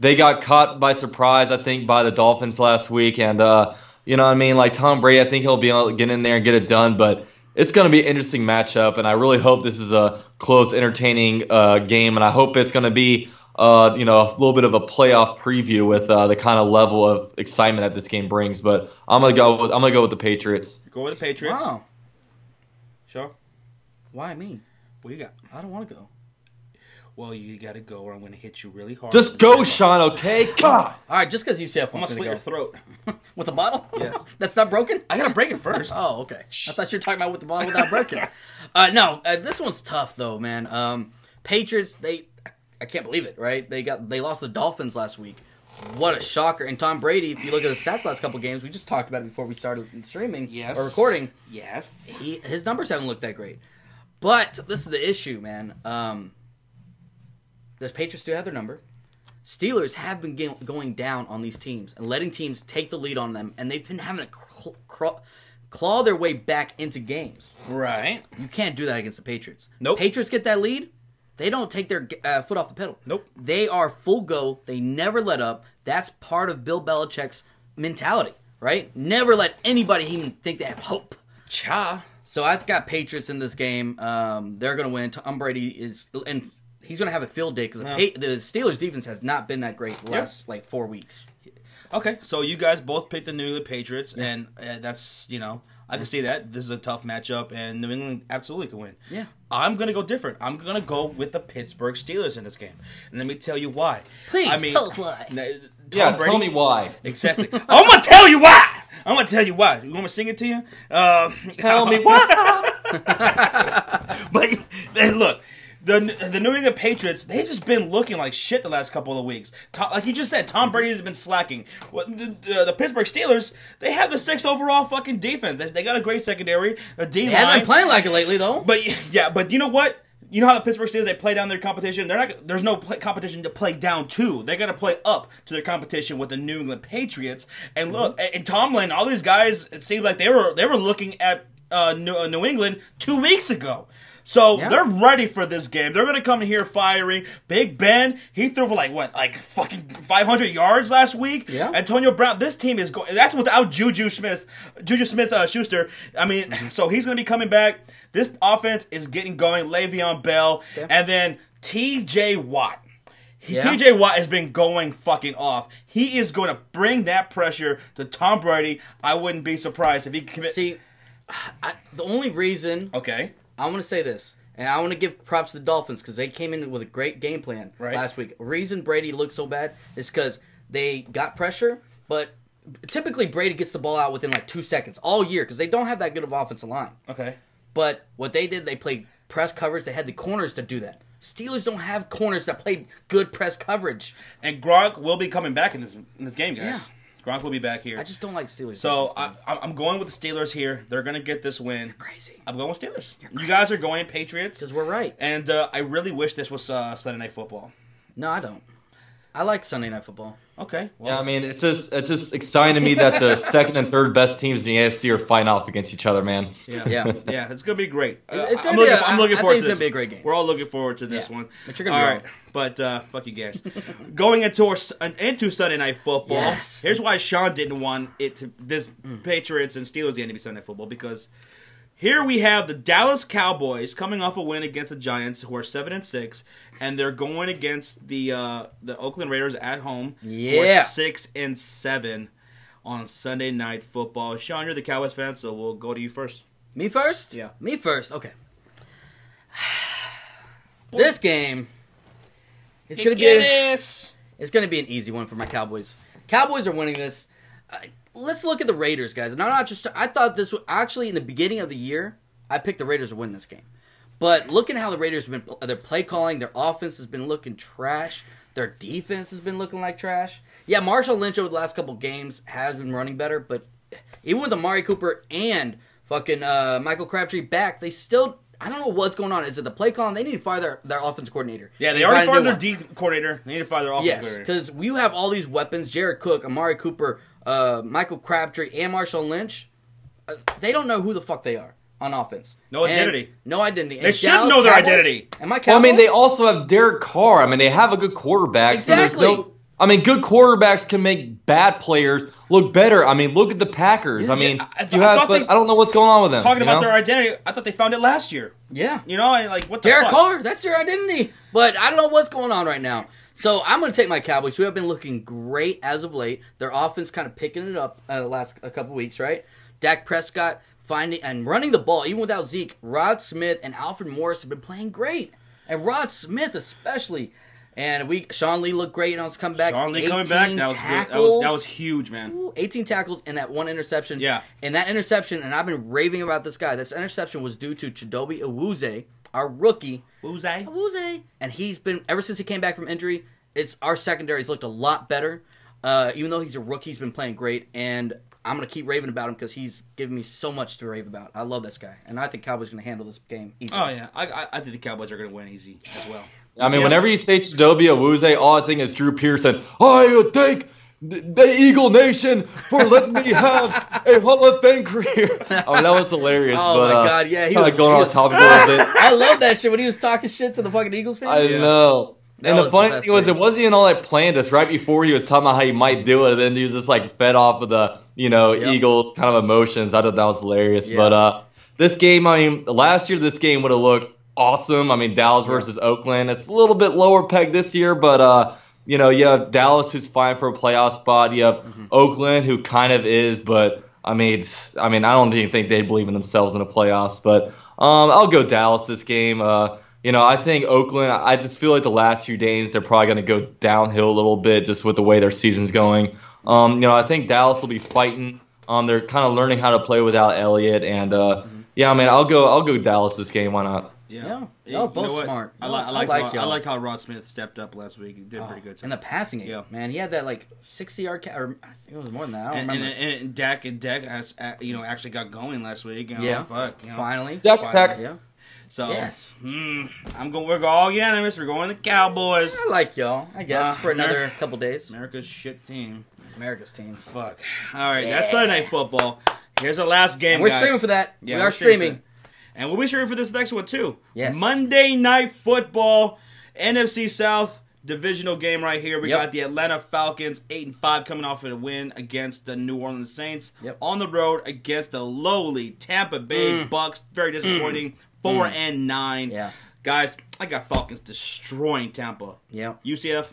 they got caught by surprise, I think, by the Dolphins last week. And, you know what I mean? Like Tom Brady, I think he'll be able to get in there and get it done. But it's going to be an interesting matchup, and I really hope this is a close, entertaining game. And I hope it's going to be, a little bit of a playoff preview with the kind of level of excitement that this game brings. But I'm going to go with the Patriots. Go with the Patriots. Wow. Sure. Why me? What you got? I don't want to go. Well, you got to go, or I'm going to hit you really hard. Just go, Sean, okay? God. All right, just because UCF wants I'm going to slit your throat. With a bottle? Yeah. That's not broken? I got to break it first. Oh, okay. I thought you were talking about with the bottle without breaking. No, this one's tough, though, man. Patriots, I can't believe it, right? They lost the Dolphins last week. What a shocker. And Tom Brady, if you look at the stats last couple games, we just talked about it before we started streaming or recording. Yes. His numbers haven't looked that great. But this is the issue, man. The Patriots do have their number. Steelers have been going down on these teams and letting teams take the lead on them, and they've been having to claw their way back into games. Right. You can't do that against the Patriots. Nope. Patriots get that lead, they don't take their foot off the pedal. Nope. They are full go. They never let up. That's part of Bill Belichick's mentality, right? Never let anybody even think they have hope. Cha. So I've got Patriots in this game. They're going to win. Tom Brady is... and he's going to have a field day because the Steelers' defense has not been that great the last 4 weeks. Okay, so you guys both picked the New England Patriots, and that's, I can see that. This is a tough matchup, and New England absolutely can win. Yeah. I'm going to go different. I'm going to go with the Pittsburgh Steelers in this game. And let me tell you why. Please, tell us why. Tom Brady, tell me why. Exactly. I'm going to tell you why! I'm going to tell you why. You want me to sing it to you? Tell me why! But, look. The New England Patriots, they've just been looking like shit the last couple of weeks. Like you just said, Tom Brady has been slacking. The Pittsburgh Steelers, they have the 6th overall fucking defense. They got a great secondary, a D-line. They haven't been playing like it lately, though. But you know what? You know how the Pittsburgh Steelers, they play down their competition? There's no competition to play down to. They're going to play up to their competition with the New England Patriots. And look, and Tomlin, all these guys, it seemed like they were looking at New England 2 weeks ago. So they're ready for this game. They're going to come in here firing. Big Ben, he threw for fucking 500 yards last week. Yeah. Antonio Brown, this team is going. That's without Juju Smith-Schuster. I mean, so he's going to be coming back. This offense is getting going. Le'Veon Bell, and then T.J. Watt. T.J. Watt has been going fucking off. He is going to bring that pressure to Tom Brady. I wouldn't be surprised if he commit. See, the only reason. Okay. I want to say this, and I want to give props to the Dolphins because they came in with a great game plan last week. The reason Brady looked so bad is because they got pressure, but typically Brady gets the ball out within 2 seconds all year because they don't have that good of offensive line. Okay. But what they did, they played press coverage. They had the corners to do that. Steelers don't have corners that play good press coverage. And Gronk will be coming back in this game, guys. Yeah. Gronk will be back here. I just don't like Steelers. So I'm going with the Steelers here. They're going to get this win. You're crazy. I'm going with Steelers. You guys are going Patriots. Because we're right. And I really wish this was Sunday Night Football. No, I don't. I like Sunday Night Football. Okay. Well. Yeah, I mean, it's just exciting to me that the second and third best teams in the AFC are fighting off against each other, man. Yeah. It's going to be great. It's going to be I'm looking forward to this. It's going to be a great game. We're all looking forward to this one. But you're going to be all right. But fuck you guys. Going into Sunday Night Football, here's why Sean didn't want it to this Patriots and Steelers game to be Sunday Night Football, because here we have the Dallas Cowboys coming off a win against the Giants, who are 7-6, and they're going against the Oakland Raiders at home, who are 6-7 on Sunday Night Football. Sean, you're the Cowboys fan, so we'll go to you first. Me first? Yeah. Me first. Okay. This game is going to be it's going to be an easy one for my Cowboys. Cowboys are winning this. Let's look at the Raiders, guys. No, not just. I thought this was actually in the beginning of the year. I picked the Raiders to win this game, but looking how the Raiders have been, their play calling, their offense has been looking trash. Their defense has been looking like trash. Yeah, Marshawn Lynch over the last couple games has been running better, but even with Amari Cooper and fucking Michael Crabtree back, they still. I don't know what's going on. Is it the play calling? They need to fire their offense coordinator. Yeah, they already fired their D coordinator. They need to fire their offense coordinator. Yes, because you have all these weapons: Jared Cook, Amari Cooper, Michael Crabtree, and Marshawn Lynch. They don't know who the fuck they are on offense. No identity. No identity. They should know their identity. Am I? Well, I mean, they also have Derek Carr. I mean, they have a good quarterback. Exactly. So good quarterbacks can make bad players look better. I mean, look at the Packers. I mean, I don't know what's going on with them. Talking about their identity, I thought they found it last year. Yeah. You know, like, what the Derek fuck? Carr, that's their identity. But I don't know what's going on right now. So I'm going to take my Cowboys, who have been looking great as of late. Their offense kind of picking it up the last couple weeks, right? Dak Prescott finding and running the ball, even without Zeke. Rod Smith and Alfred Morris have been playing great. And Rod Smith especially. And Sean Lee looked great on his comeback. Sean Lee coming back, that was good. That was huge, man. Ooh, 18 tackles and that one interception. Yeah. And that interception, and I've been raving about this guy. This interception was due to Chidobe Awuzie, our rookie. Awuzie. And he's been, ever since he came back from injury, our secondary's looked a lot better. Even though he's a rookie, he's been playing great. And I'm going to keep raving about him because he's given me so much to rave about. I love this guy. And I think Cowboys are going to handle this game easily. Oh, yeah. I think the Cowboys are going to win easy as well. I mean, whenever you say Chidobe Awuzie, all I think is Drew Pearson. I thank the Eagle Nation for letting me have a Hall of Fame career. Oh, that was hilarious. Oh, my God. Yeah, he was going off topic a little bit. I love that shit when he was talking shit to the fucking Eagles fans. I know. And the funny thing was, it wasn't even all that planned. This right before he was talking about how he might do it, and then he was just like fed off of the Eagles kind of emotions. I thought that was hilarious. Yeah. But this game, I mean, last year this game would have looked awesome. I mean, Dallas versus Oakland. It's a little bit lower peg this year, but you have Dallas, who's fighting for a playoff spot. You have Oakland, who kind of is, but I mean, I don't even think they believe in themselves in the playoffs. But I'll go Dallas this game. I think Oakland, I just feel like the last few games, they're probably going to go downhill a little bit just with the way their season's going. I think Dallas will be fighting. They're kind of learning how to play without Elliott. And, I'll go Dallas this game. Why not? Yeah. Both smart. I like how Rod Smith stepped up last week. He did pretty good. In the passing game, man. He had that, 60-yard or I think it was more than that. I don't remember. And Dak has, actually got going last week. Finally. Dak attack. Yeah. So, we're all unanimous. We're going the Cowboys. I like y'all, I guess, for another couple days. America's shit team. America's team. Fuck. All right, that's Sunday Night Football. Here's our last game, and we're streaming for that. Yeah, we are streaming. And we'll be streaming for this next one, too. Yes. Monday Night Football, NFC South divisional game right here. We got the Atlanta Falcons, 8-5, coming off of a win against the New Orleans Saints. On the road against the lowly Tampa Bay Bucks. Very disappointing. 4-9. Yeah. Guys, I got Falcons destroying Tampa. Yeah. UCF?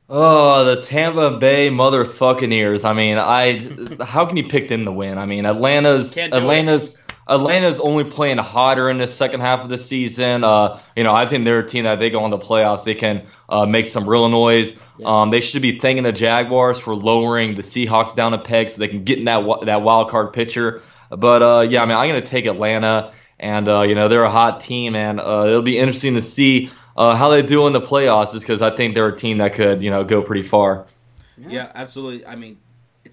Oh, the Tampa Bay motherfucking ears. I mean, how can you pick them to win? I mean, Atlanta's only playing hotter in the second half of the season. I think they're a team that they go on the playoffs, they can make some real noise. Yeah. They should be thanking the Jaguars for lowering the Seahawks down a peg so they can get in that wild card picture. But I'm going to take Atlanta. And, they're a hot team, and it'll be interesting to see how they do in the playoffs, just because I think they're a team that could, go pretty far. Yeah, absolutely. I mean,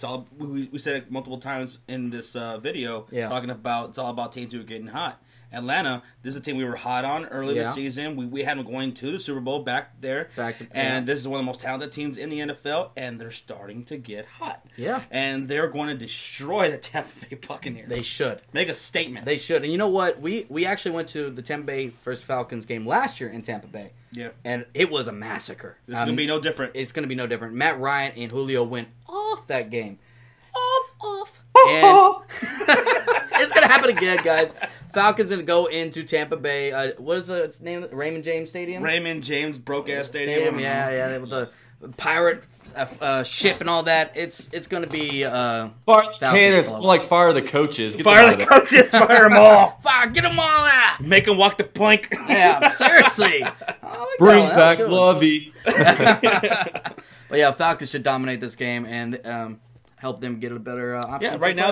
it's all we said it multiple times in this video, talking about it's all about teams who are getting hot. Atlanta, this is a team we were hot on early this season. We had them going to the Super Bowl back there. And this is one of the most talented teams in the NFL, and they're starting to get hot. Yeah. And they're going to destroy the Tampa Bay Buccaneers. They should. Make a statement. They should. And you know what? We actually went to the Tampa Bay vs. Falcons game last year in Tampa Bay. Yeah. And it was a massacre. This is going to be no different. It's going to be no different. Matt Ryan and Julio went off that game. Off. And it's going to happen again, guys. Falcons going to go into Tampa Bay. What is its name? Raymond James Stadium? Raymond James broke-ass stadium. Yeah. With the pirate ship and all that. It's going to be fire the candidates, like fire the coaches. Fire the coaches. Fire them all. Get them all out. Make them walk the plank. Yeah, seriously. Bring back Lovey. But yeah, Falcons should dominate this game and help them get a better option. Yeah, right now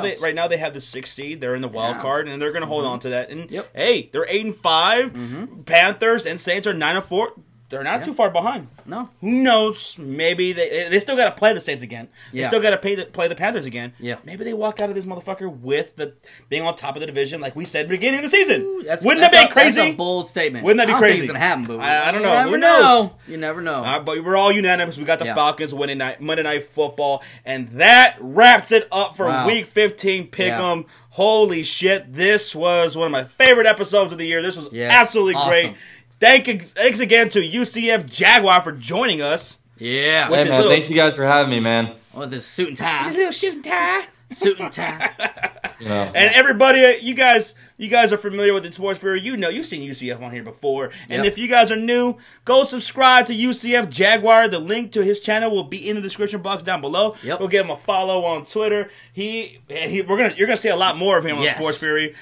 they have the 6th seed. They're in the wild card, and they're going to hold on to that. And hey, they're 8-5. Panthers and Saints are 9-4. They're not too far behind. No. Who knows? Maybe they still got to play the Saints again. They still got to play the Panthers again. Yeah. Maybe they walk out of this motherfucker with the being on top of the division, like we said at the beginning of the season. Wouldn't that be crazy? That's a bold statement. Wouldn't that be crazy? I don't think it's gonna happen, but I don't know. Who knows? You never know. But we're all unanimous. We got the Falcons winning Monday Night Football, and that wraps it up for Week 15 Pick'em. Holy shit! This was one of my favorite episodes of the year. This was absolutely great. Thanks again to UCF Jaguar for joining us. Yeah. Hey, man, thanks you guys for having me, man. With this suit and tie. This little suit and tie. Suit and tie. Yeah. And everybody, you guys are familiar with the Sports Fury. You've seen UCF on here before. And if you guys are new, go subscribe to UCF Jaguar. The link to his channel will be in the description box down below. Go give him a follow on Twitter. You're gonna see a lot more of him on Sports Fury.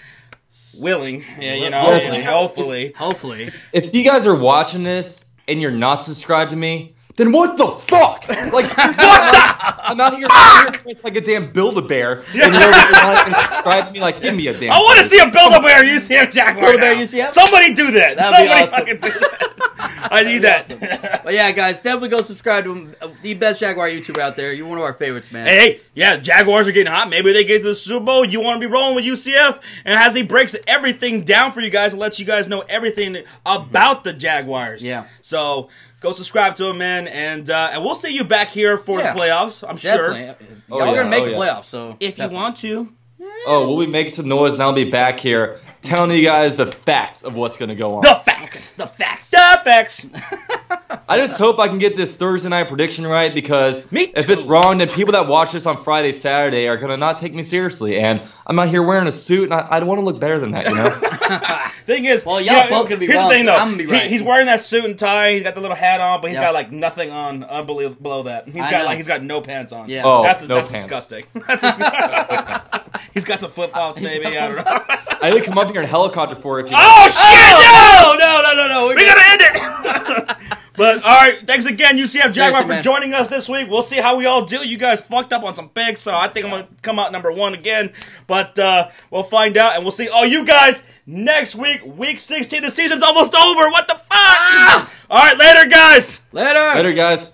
Willing, hopefully. If you guys are watching this and you're not subscribed to me, then what the fuck? Like, I'm out here like a damn Build-A-Bear, and you're not even subscribe to me. Like, give me a damn. I want to see a Build-A-Bear UCF Jaguar. Build-A-Bear UCF. Somebody do that. That'd fucking do that. I need that. Awesome. But yeah, guys, definitely go subscribe to him. The best Jaguar YouTuber out there. You're one of our favorites, man. Hey, Jaguars are getting hot. Maybe they get to the Super Bowl. You want to be rolling with UCF, and as he breaks everything down for you guys and lets you guys know everything about the Jaguars. Yeah. So go subscribe to him, man, and we'll see you back here for the playoffs. I'm sure. Y'all are gonna make the playoffs, so if you want to. Oh, we'll be making some noise, and I'll be back here telling you guys the facts of what's going to go on. The facts. I just hope I can get this Thursday night prediction right, because if it's wrong, then people that watch this on Friday, Saturday are going to not take me seriously. And I'm out here wearing a suit, and I want to look better than that, you know? Thing is, well, y'all both going to be here's wrong, the thing, though. I'm going to be right. He's wearing that suit and tie. He's got the little hat on, but he's got, like, nothing on below that. He's got no pants on. Yeah. Oh, that's pants. disgusting. That's disgusting. He's got some flip-flops, maybe. I don't know. I would come up here in a helicopter for it. Shit! No! No. We gotta end it! But, alright, thanks again, UCF Jaguar, for joining us this week. We'll see how we all do. You guys fucked up on some picks, so I think I'm gonna come out number 1 again. But, we'll find out, and we'll see all you guys next week, Week 16. The season's almost over. What the fuck? Alright, later, guys! Later, guys.